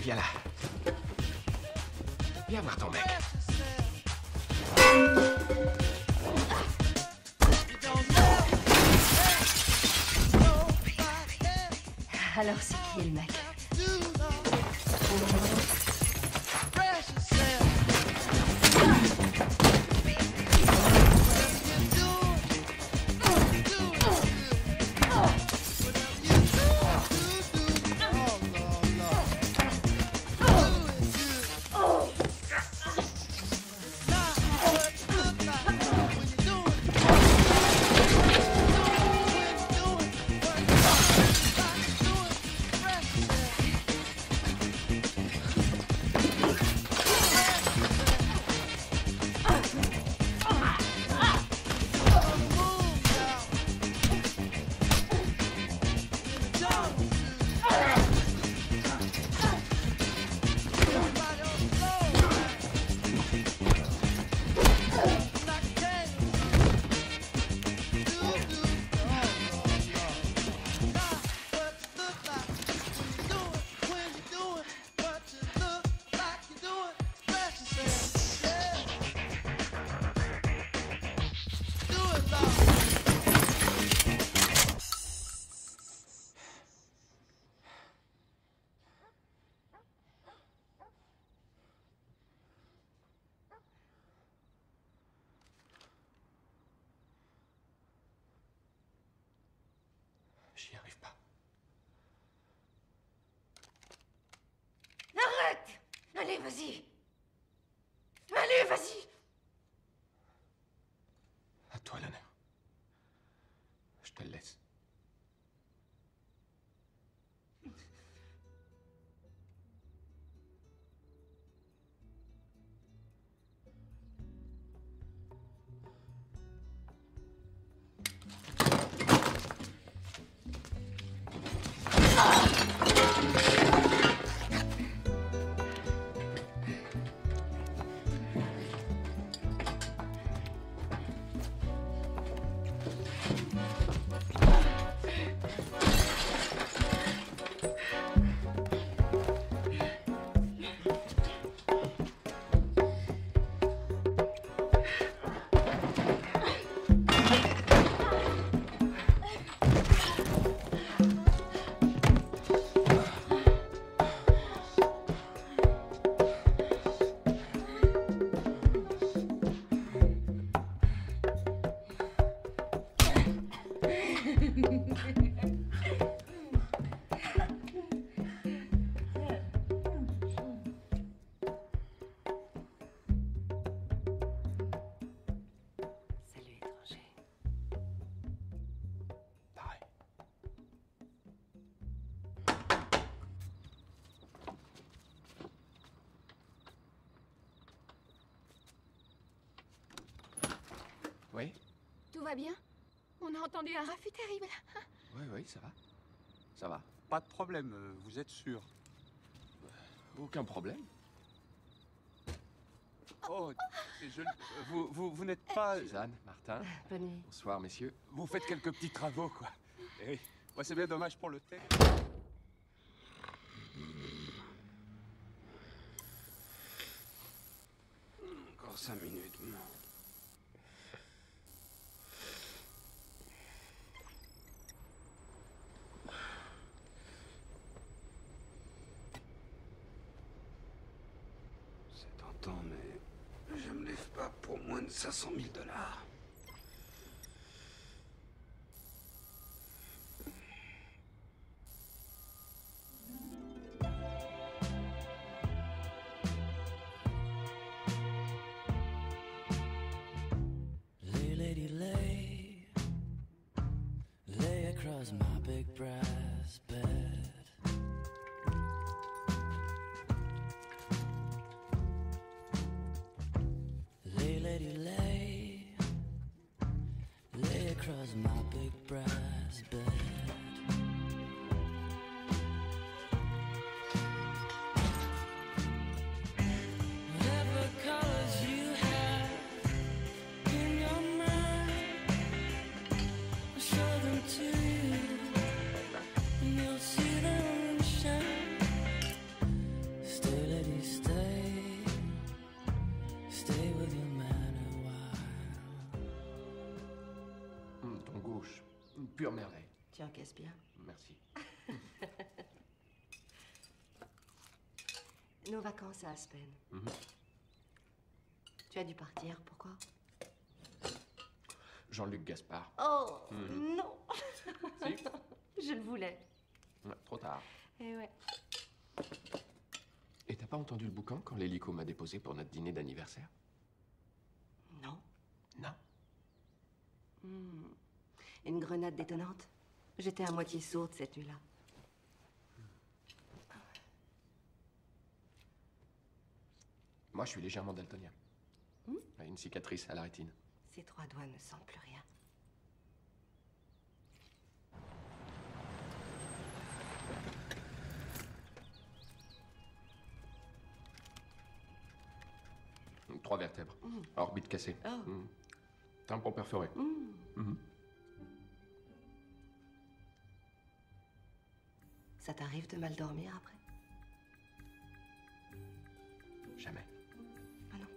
Viens là. Viens voir ton mec. Alors, c'est qui le mec? Allez, vas-y. Allez, vas-y. À toi l'honneur. Je te le laisse. Salut, étranger. Pareil. Oui? Tout va bien? On a entendu un raffut terrible. Oui, oui, ça va. Ça va. Pas de problème, vous êtes sûr? Aucun problème. Oh, c'est joli. Vous n'êtes pas... Suzanne, Martin. Bonne nuit. Bonsoir, messieurs. Vous faites quelques petits travaux, quoi. Eh oui. Moi, c'est bien dommage pour le thé. Encore 5 minutes. C'est tentant, mais je me lève pas pour moins de 500 000 $. Lay, lady, lay. Lay across my big brass bed. Lay, lady, lay. Lay across my big brass bed. Whatever colors you have in your mind, I'll show them to you, and you'll see them shine. Stay, lady, stay. Stay with your man a while. Ton gauche. Une pure merveille. Tu encaisses bien. Merci. Nos vacances à Aspen. Mhm. Tu as dû partir, pourquoi? Jean-Luc Gaspard. Oh, Mhm. non. Si. Je le voulais. Ouais, trop tard. Eh ouais. Et t'as pas entendu le boucan quand l'hélico m'a déposé pour notre dîner d'anniversaire? Non. Non. Une grenade détonnante? J'étais à moitié sourde cette nuit-là. Moi, je suis légèrement daltonien. Une cicatrice à la rétine. Ces 3 doigts ne sentent plus rien. Trois vertèbres. Orbite cassée. Oh. Tympan perforé. Mhm. Ça t'arrive de mal dormir après? Jamais. Ah non.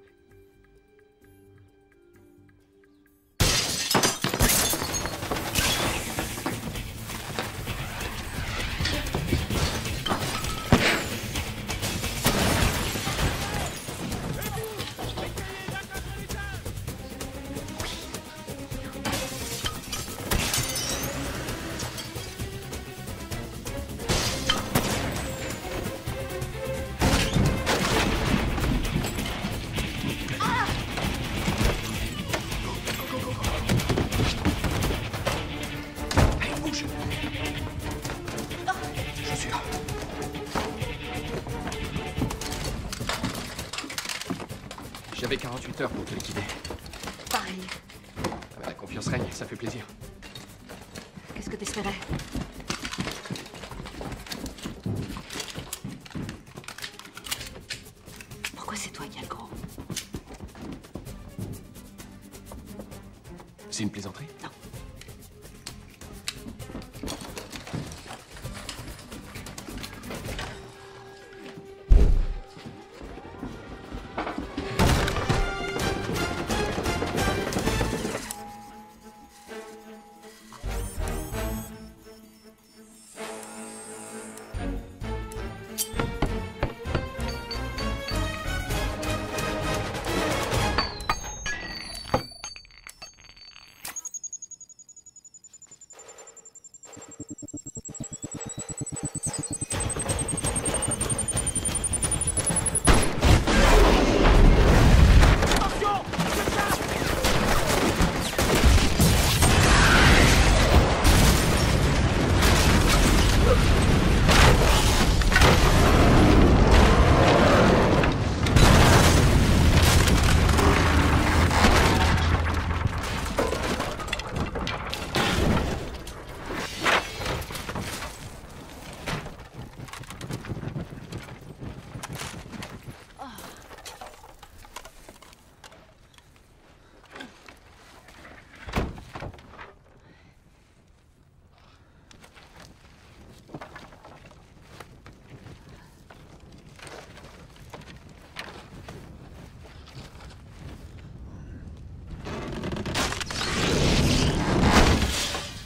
J'avais 48 heures pour te liquider. Pareil. Ah bah, la confiance règne, ça fait plaisir. Qu'est-ce que t'espérais? Pourquoi c'est toi qui as le gros? C'est une plaisanterie? Non.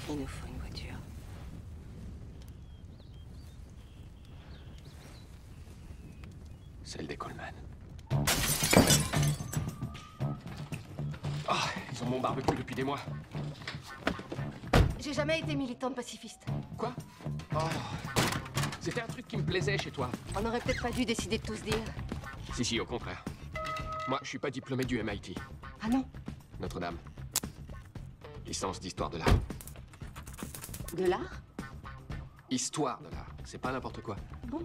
Il nous faut une voiture. Celle des Coleman. Oh, ils ont mon barbecue depuis des mois. J'ai jamais été militante pacifiste. Quoi? Oh, c'était un truc qui me plaisait chez toi. On n'aurait peut-être pas dû décider de tout se dire. Si, au contraire. Moi, je suis pas diplômé du MIT. Ah non? Notre-Dame. Licence d'histoire de l'art. De l'art? Histoire de l'art. C'est pas n'importe quoi. Bon.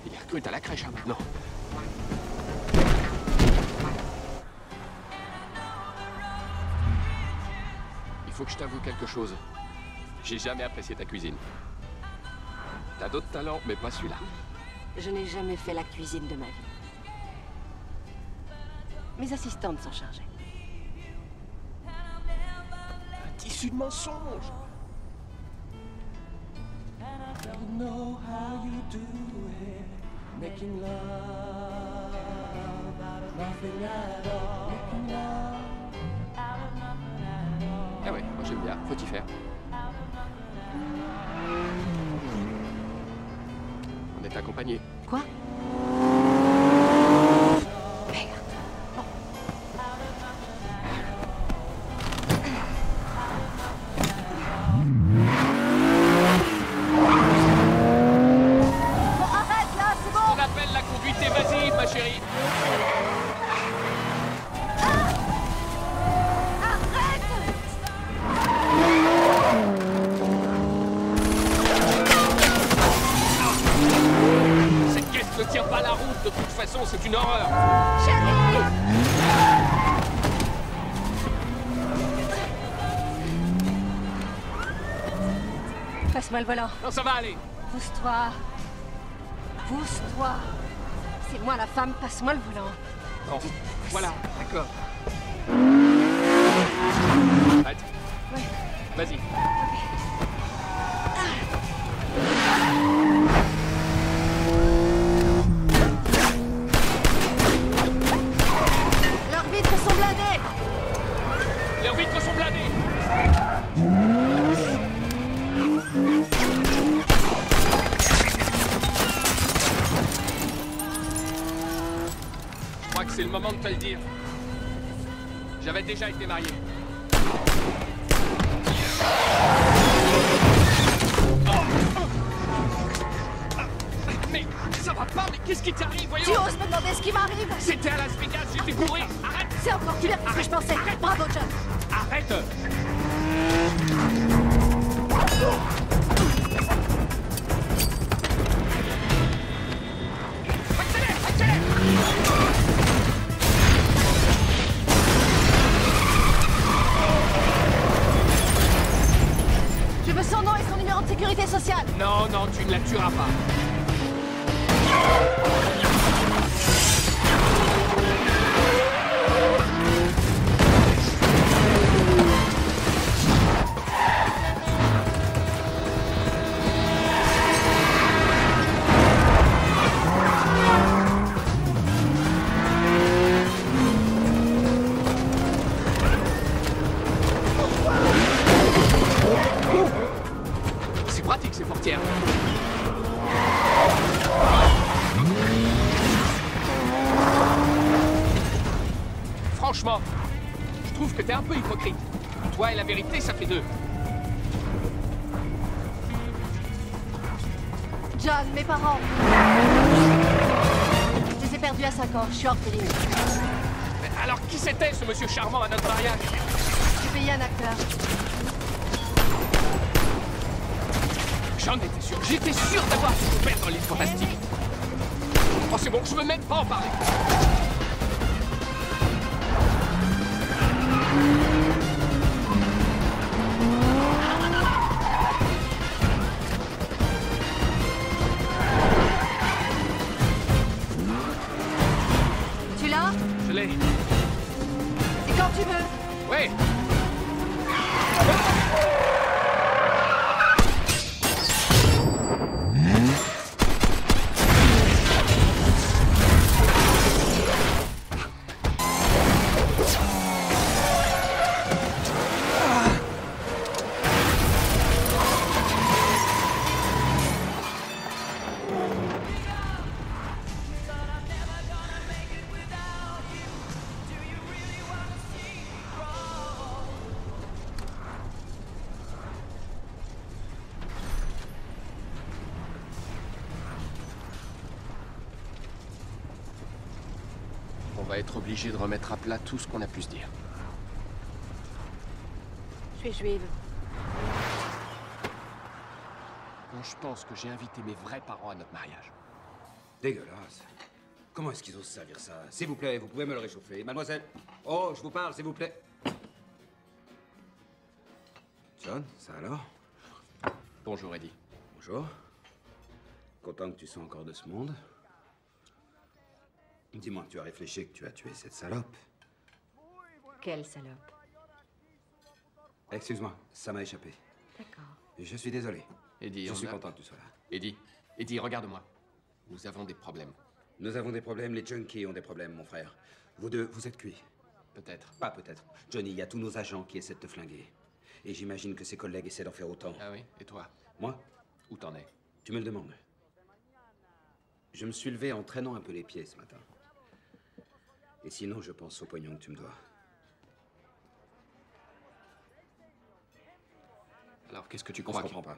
Il est recrute à la crèche, hein, maintenant. Il faut que je t'avoue quelque chose. J'ai jamais apprécié ta cuisine. T'as d'autres talents, mais pas celui-là. Je n'ai jamais fait la cuisine de ma vie. Mes assistantes s'en chargeaient. Un tissu de mensonges. Know how you do it, making love out of nothing at all. Making love out of nothing at all. Ah ouais, moi j'aime bien, faut y faire. On est accompagnés. Quoi? C'est une horreur. Chérie! Passe-moi le volant. Non, ça va aller. Pousse-toi. Pousse-toi. C'est moi la femme, passe-moi le volant. Non, voilà, d'accord. Arrête. Ouais. Vas-y. Leurs vitres sont blindées. Leurs vitres sont blindées. Je crois que c'est le moment de te le dire. J'avais déjà été marié. qui t'arrive, voyons? Tu oses me demander ce qui m'arrive? C'était à Las Vegas, j'étais bourré. Arrête! C'est encore pire que ce que je pensais. Bravo, John. Arrête! Je veux son nom et son numéro de sécurité sociale. Non, non, tu ne la tueras pas. C'est pratique, ces portières. Franchement, je trouve que t'es un peu hypocrite. Toi et la vérité, ça fait deux. John, mes parents. Je les ai perdus à 5 ans. Je suis orpheline. Mais alors, qui c'était, ce monsieur charmant à notre mariage? J'ai payé un acteur. J'en étais sûr. J'étais sûr d'avoir tout perdre dans l'île fantastique. Oh, c'est bon, je veux même pas en parler. Tu l'as? Je l'ai. C'est quand tu veux. Ouais. On va être obligé de remettre à plat tout ce qu'on a pu se dire. Je suis juive. Quand je pense que j'ai invité mes vrais parents à notre mariage. Dégueulasse. Comment est-ce qu'ils osent servir ça? S'il vous plaît, vous pouvez me le réchauffer. Mademoiselle. Oh, je vous parle, s'il vous plaît. John, ça alors? Bonjour, Eddie. Bonjour. Content que tu sois encore de ce monde. Dis-moi, tu as réfléchi que tu as tué cette salope? Quelle salope? Excuse-moi, ça m'a échappé. D'accord. Je suis désolé. Eddie, je suis content que tu sois là. Eddie, regarde-moi. Nous avons des problèmes. Nous avons des problèmes, les junkies ont des problèmes, mon frère. Vous deux, vous êtes cuits. Peut-être. Pas peut-être. Johnny, il y a tous nos agents qui essaient de te flinguer. Et j'imagine que ses collègues essaient d'en faire autant. Ah oui? Et toi? Moi? Où t'en es? Tu me le demandes. Je me suis levé en traînant un peu les pieds ce matin. Et sinon, je pense au pognon que tu me dois. Alors, qu'est-ce que tu On crois? se comprend pas.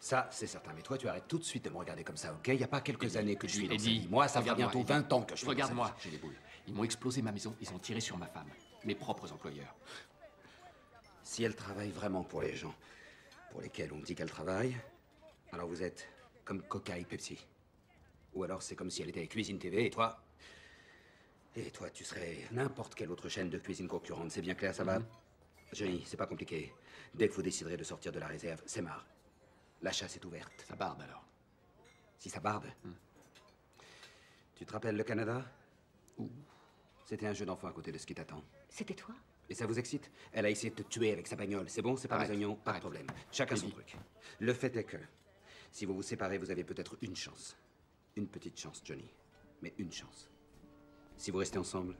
Ça, c'est certain. Mais toi, tu arrêtes tout de suite de me regarder comme ça, ok? Il n'y a pas quelques années que je suis dans cette vie. Moi, ça fait bientôt 20 ans que je suis dans cette Regarde-moi, vie. j'ai les boules. Ils m'ont explosé ma maison, ils ont tiré sur ma femme. Mes propres employeurs. Si elle travaille vraiment pour les gens pour lesquels on dit qu'elle travaille, alors vous êtes comme Coca et Pepsi. Ou alors c'est comme si elle était Cuisine TV et toi... Et toi, tu serais n'importe quelle autre chaîne de cuisine concurrente. C'est bien clair, ça va? Johnny, c'est pas compliqué. Dès que vous déciderez de sortir de la réserve, c'est marre. La chasse est ouverte. Ça barde alors. Si ça barde. Tu te rappelles le Canada? C'était un jeu d'enfant à côté de ce qui t'attend. C'était toi? Et ça vous excite? Elle a essayé de te tuer avec sa bagnole. C'est bon, c'est pas des oignons, pas de problème. Chacun son truc. Le fait est que, si vous vous séparez, vous avez peut-être une chance. Une petite chance, Johnny. Mais une chance. Si vous restez ensemble,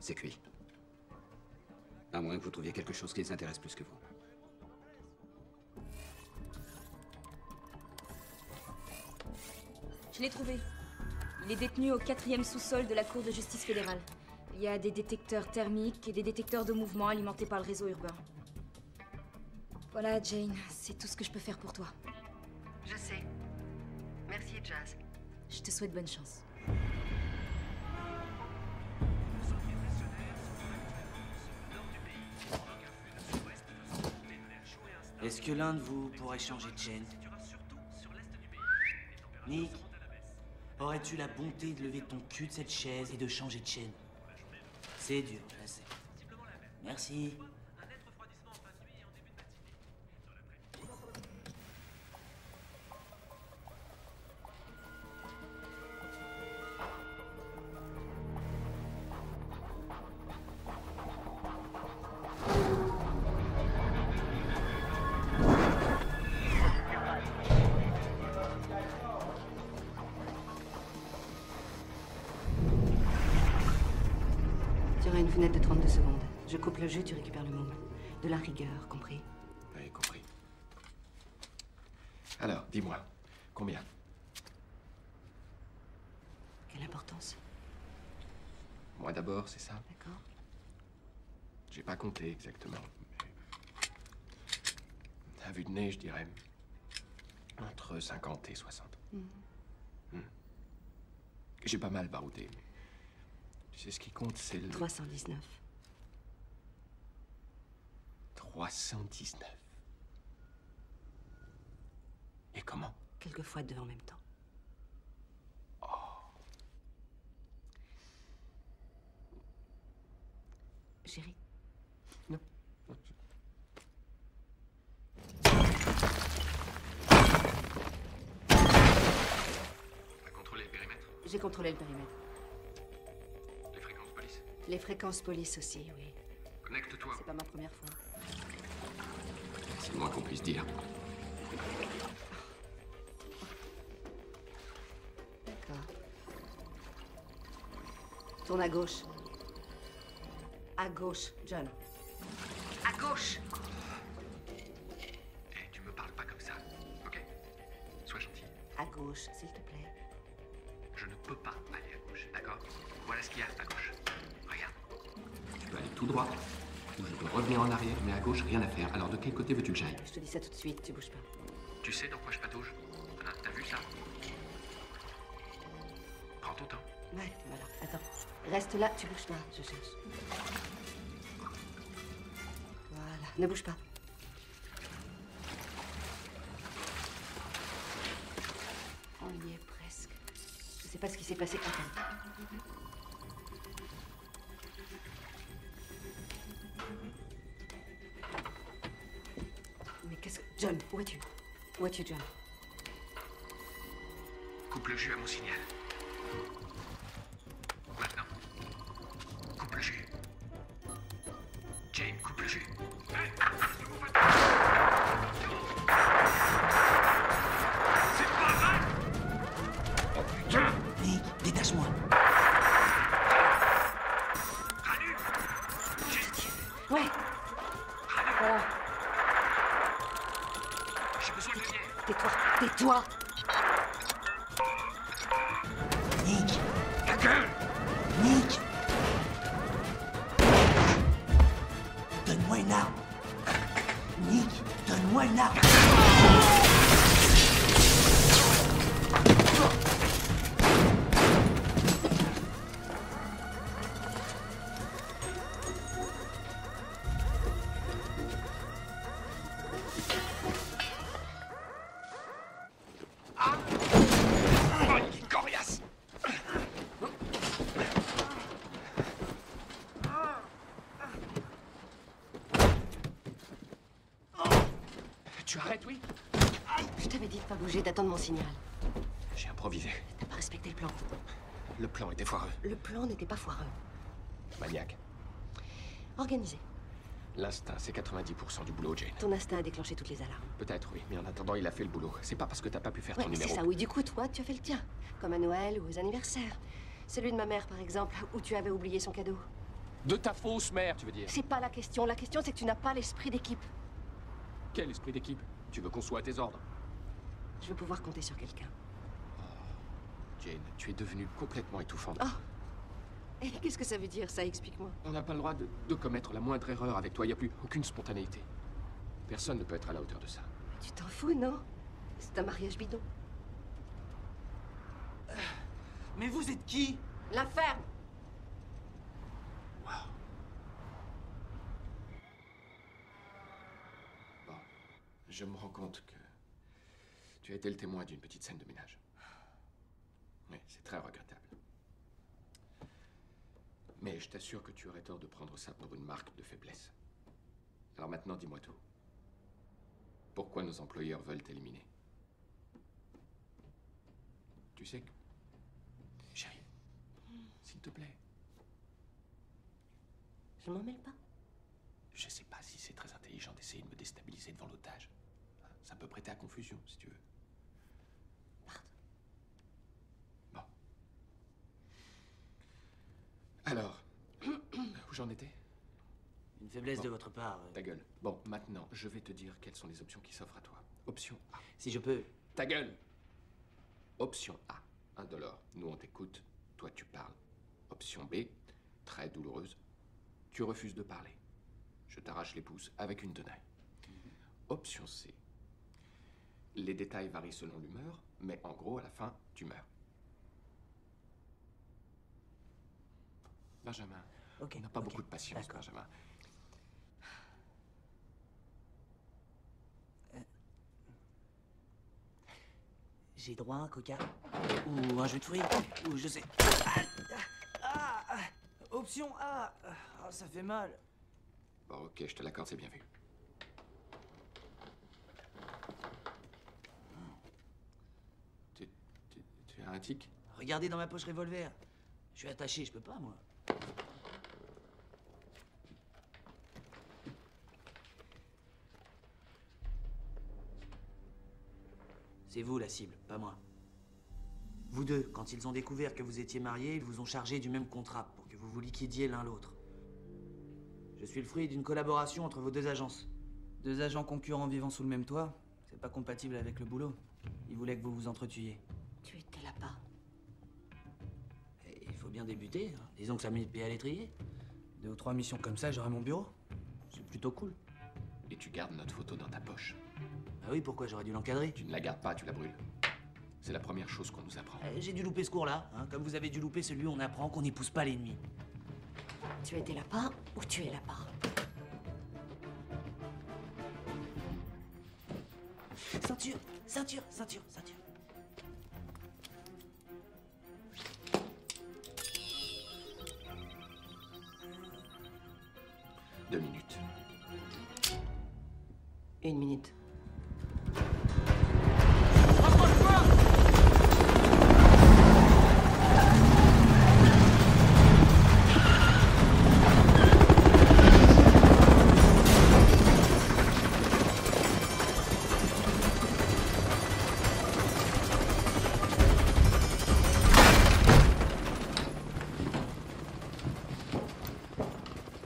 c'est cuit. À moins que vous trouviez quelque chose qui les intéresse plus que vous. Je l'ai trouvé. Il est détenu au 4e sous-sol de la Cour de justice fédérale. Il y a des détecteurs thermiques et des détecteurs de mouvement alimentés par le réseau urbain. Voilà, Jane, c'est tout ce que je peux faire pour toi. Je sais. Merci, Jazz. Je te souhaite bonne chance. Est-ce que l'un de vous pourrait changer de chaîne? Nick, aurais-tu la bonté de lever ton cul de cette chaise et de changer de chaîne? C'est dur, je sais. Merci. Tu auras une fenêtre de 32 secondes. Je coupe le jeu, tu récupères le môme. De la rigueur, compris? Oui, compris. Alors, dis-moi, combien? Quelle importance? Moi d'abord, c'est ça? D'accord. J'ai pas compté exactement, mais... À vue de nez, je dirais... entre 50 et 60. J'ai pas mal baroudé, mais... Tu sais, ce qui compte, c'est le... 319. 319. Et comment? Quelquefois deux en même temps. Chérie? Non. T'as contrôlé le périmètre? J'ai contrôlé le périmètre. Les fréquences police? Les fréquences police aussi, oui. Connecte-toi. C'est pas ma première fois. C'est le moins qu'on puisse dire. D'accord. Tourne à gauche. À gauche, John. À gauche. Eh, tu me parles pas comme ça, ok? Sois gentil. À gauche, s'il te plaît. Je ne peux pas aller à gauche, d'accord? Voilà ce qu'il y a à gauche. Regarde. Tu peux aller tout droit, ou je peux revenir en arrière, mais à gauche, rien à faire. Alors de quel côté veux-tu que j'aille? Je te dis ça tout de suite, tu bouges pas. Tu sais dans quoi je patauge? Hein, t'as vu ça? Prends ton temps. Ouais, voilà. Attends. Reste là, tu bouges pas, je cherche. Voilà, ne bouge pas. On y est presque. Je sais pas ce qui s'est passé. Attends. Mais qu'est-ce que... John, où es-tu? Où es-tu, John? Coupe le jus à mon signal. Maintenant. Coupe le jus. Jane, coupe le jus. C'est pas vrai! Oh putain! Nick, détache-moi. Ranu! Ouais. Voilà. J'ai besoin de lumière. Tais-toi, tais-toi. Nick. Ta gueule! Nick. Donne-moi une arme. Nick, donne-moi une arme. Oh, il est coriace! Tu arrêtes, oui? Je t'avais dit de pas bouger, d'attendre mon signal. J'ai improvisé. T'as pas respecté le plan. Le plan était foireux. Le plan n'était pas foireux. Maniaque. Organisé. L'instinct, c'est 90% du boulot, Jane. Ton instinct a déclenché toutes les alarmes. Peut-être, oui, mais en attendant, il a fait le boulot. C'est pas parce que t'as pas pu faire Ouais, ton c'est numéro. ça, oui. Du coup, toi, tu as fait le tien. Comme à Noël ou aux anniversaires. Celui de ma mère, par exemple, où tu avais oublié son cadeau. De ta fausse mère, tu veux dire? C'est pas la question. La question, c'est que tu n'as pas l'esprit d'équipe. Quel esprit d'équipe? Tu veux qu'on soit à tes ordres? Je veux pouvoir compter sur quelqu'un. Jane, tu es devenue complètement étouffante. Oh! Et qu'est-ce que ça veut dire, ça? Explique-moi. On n'a pas le droit de commettre la moindre erreur avec toi. Il n'y a plus aucune spontanéité. Personne ne peut être à la hauteur de ça. Tu t'en fous, non? C'est un mariage bidon. Mais vous êtes qui? La ferme. Bon, je me rends compte que tu as été le témoin d'une petite scène de ménage. Oui, c'est très regrettable. Mais je t'assure que tu aurais tort de prendre ça pour une marque de faiblesse. Alors maintenant, dis-moi tout. Pourquoi nos employeurs veulent t'éliminer? Tu sais que... Chérie, s'il te plaît. Je m'en mêle pas. Je sais pas si c'est très intelligent d'essayer de me déstabiliser devant l'otage. Ça peut prêter à confusion, si tu veux. Bon. Alors, où j'en étais? Une faiblesse Bon. de votre part. Ta gueule. Bon, maintenant, je vais te dire quelles sont les options qui s'offrent à toi. Option A. Si je peux... Ta gueule. Option A. Indolore. Nous, on t'écoute. Toi, tu parles. Option B. Très douloureuse. Tu refuses de parler. Je t'arrache les pouces avec une tenaille. Option C. Les détails varient selon l'humeur, mais en gros, à la fin, tu meurs. Benjamin, on n'a pas beaucoup de patience, Benjamin. J'ai droit à un coca? Ou un jus de fruits? Ou je sais... Option A. Ah, ça fait mal. Bon, ok, je te l'accorde, c'est bien vu. Tu as un tic? Regardez dans ma poche revolver. Je suis attaché, je peux pas, moi. C'est vous la cible, pas moi. Vous deux, quand ils ont découvert que vous étiez mariés, ils vous ont chargé du même contrat pour que vous vous liquidiez l'un l'autre. Je suis le fruit d'une collaboration entre vos deux agences. Deux agents concurrents vivant sous le même toit, c'est pas compatible avec le boulot. Ils voulaient que vous vous entretuiez. Tu étais là-bas. Et il faut bien débuter. Hein. Disons que ça met le pied à l'étrier. 2 ou 3 missions comme ça, j'aurai mon bureau. C'est plutôt cool. Et tu gardes notre photo dans ta poche. Ah oui, pourquoi j'aurais dû l'encadrer? Tu ne la gardes pas, tu la brûles. C'est la première chose qu'on nous apprend. J'ai dû louper ce cours-là, hein, comme vous avez dû louper celui où on apprend qu'on n'épouse pas l'ennemi. Tu étais là-bas ou tu es là-bas? Ceinture, ceinture, ceinture, ceinture. Deux minutes. 1 minute.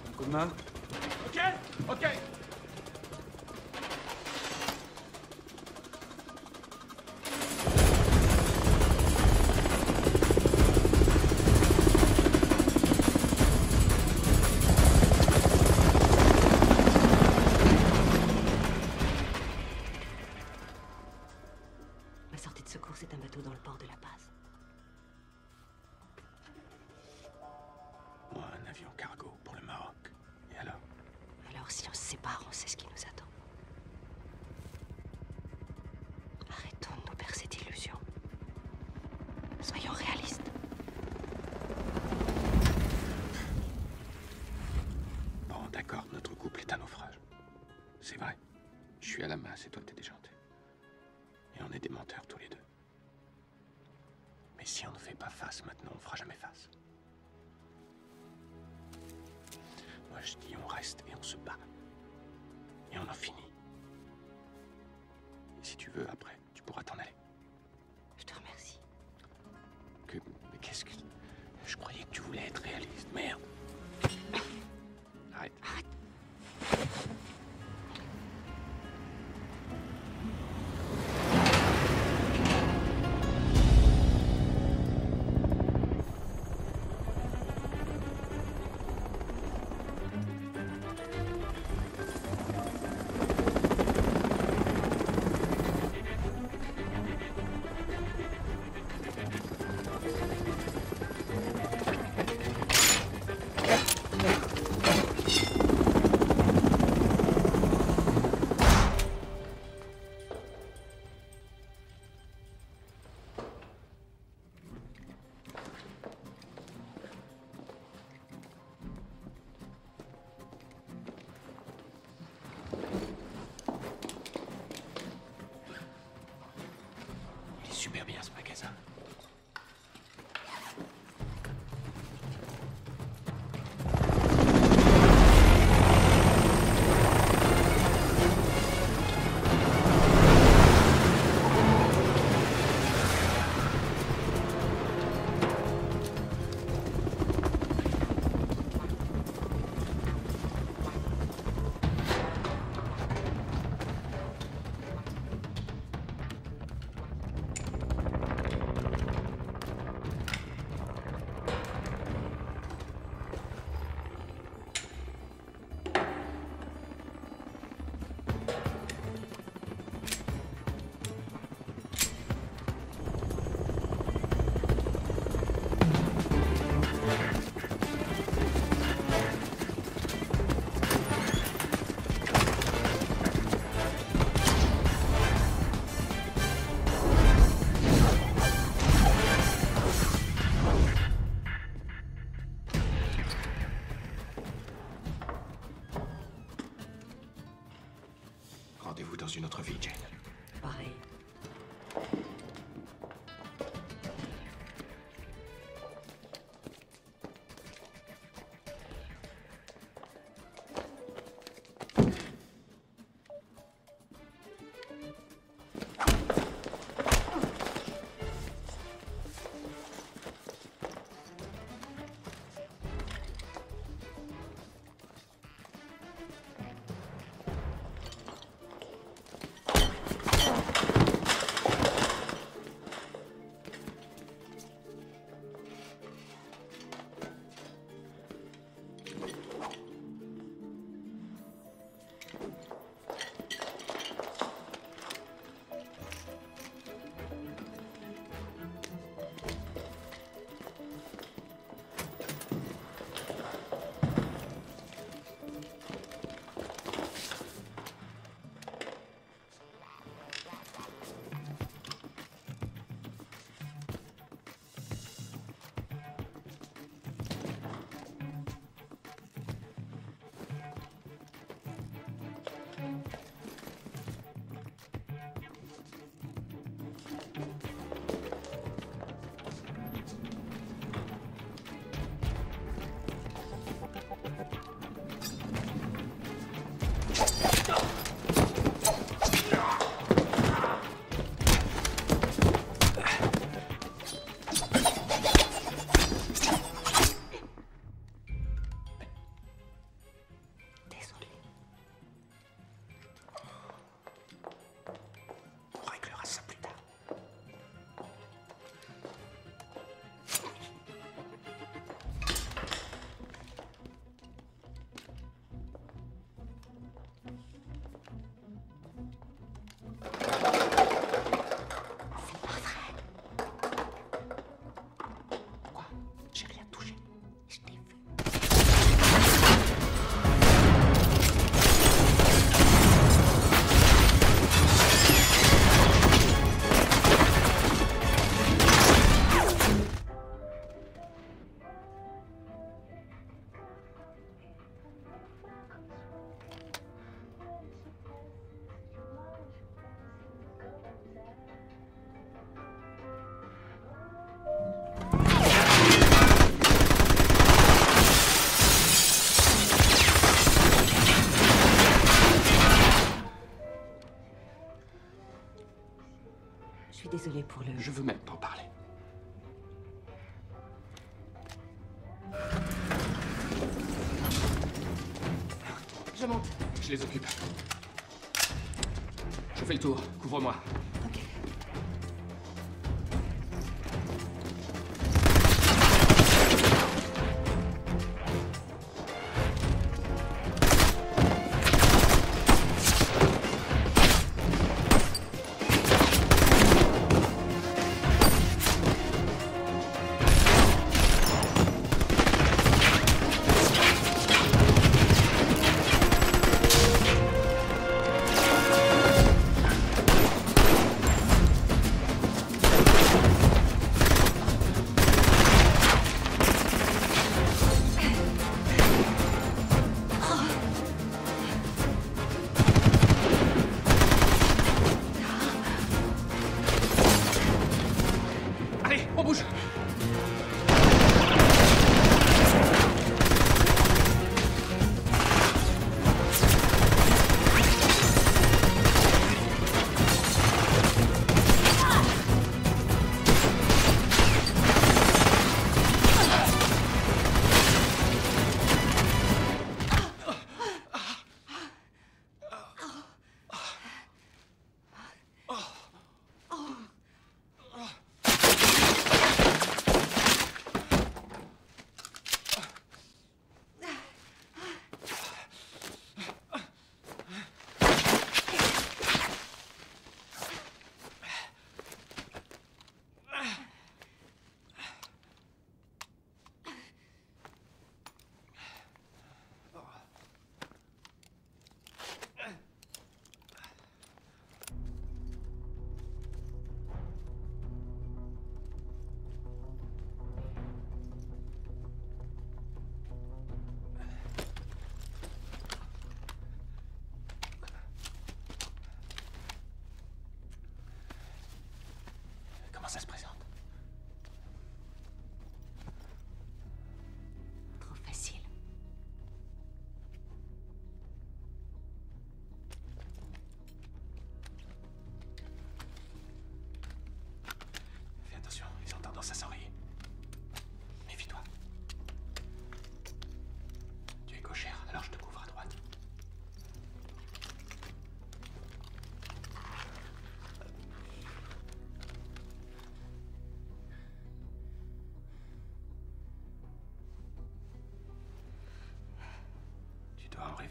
Un coup de main. Ok, ok. La sortie de secours, c'est un bateau dans le port de la base. Moi, un avion cargo pour le Maroc. Et alors? Alors, si on se sépare, on sait ce qui nous attend. Arrêtons de nous bercer d'illusions. Soyons réalistes. Bon, d'accord, notre couple est un naufrage. C'est vrai. Je suis à la masse et toi, t'es déjanté. Et on est des menteurs tous les deux. Mais si on ne fait pas face maintenant, on fera jamais face. Moi, je dis on reste et on se bat. Et on en finit. Et si tu veux, après, tu pourras t'en aller. Je te remercie. Mais qu'est-ce que... Je croyais que tu voulais être réaliste. Merde. Arrête. Arrête. super bien ce magasin. Rendez-vous dans une autre vie, Jane. Pareil. Je suis désolée pour le... Je veux même t'en parler. Je monte. Je les occupe. Je fais le tour. Couvre-moi. Ok.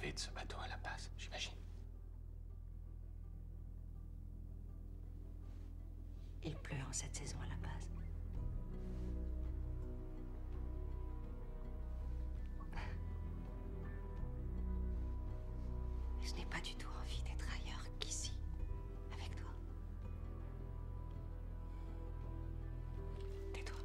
rêvé de ce bateau à La Paz, j'imagine. Il pleut en cette saison à La Paz. Je n'ai pas du tout envie d'être ailleurs qu'ici, avec toi. Tais-toi.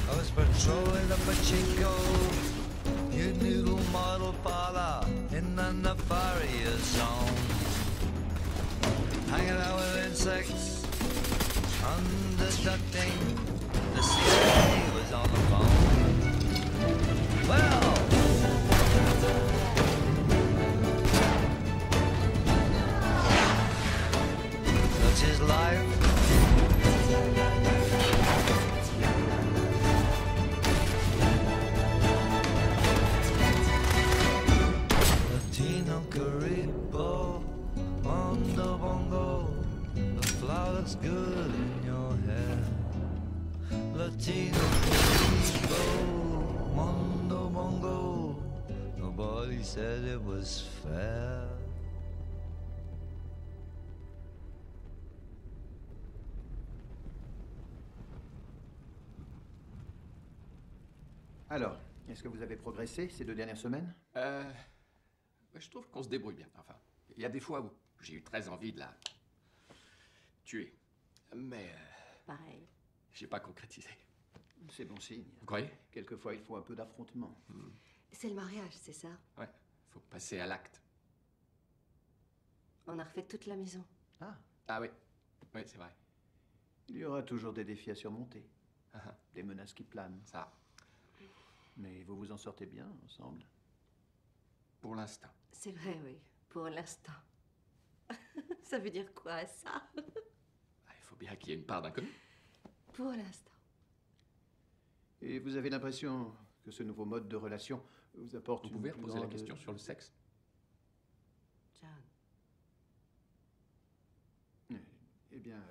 I was patrolling the Pacheco, your new model parlor in the nefarious zone. Hanging out with insects, underducting. The CIA was on the phone. Well, such is life. Latino Caribo, Mondo Bongo, the flower looks good in your hair. Latino Caribo, Mondo Bongo, nobody said it was fair. Alors, est-ce que vous avez progressé ces 2 dernières semaines? Je trouve qu'on se débrouille bien. Enfin, il y a des fois où j'ai eu très envie de la tuer. Mais Pareil. j'ai pas concrétisé. C'est bon signe. Vous croyez? Quelquefois, il faut un peu d'affrontement. C'est le mariage, c'est ça? Ouais, faut passer à l'acte. On a refait toute la maison. Ah oui, oui, c'est vrai. Il y aura toujours des défis à surmonter. Ah, Des menaces qui planent. Ça. Mais vous vous en sortez bien ensemble. Pour l'instant. C'est vrai, oui. Pour l'instant. Ça veut dire quoi, ça? Il faut bien qu'il y ait une part d'inconnu. Pour l'instant. Et vous avez l'impression que ce nouveau mode de relation vous apporte Vous une pouvez plus reposer la grande- question sur le sexe? John. Eh bien,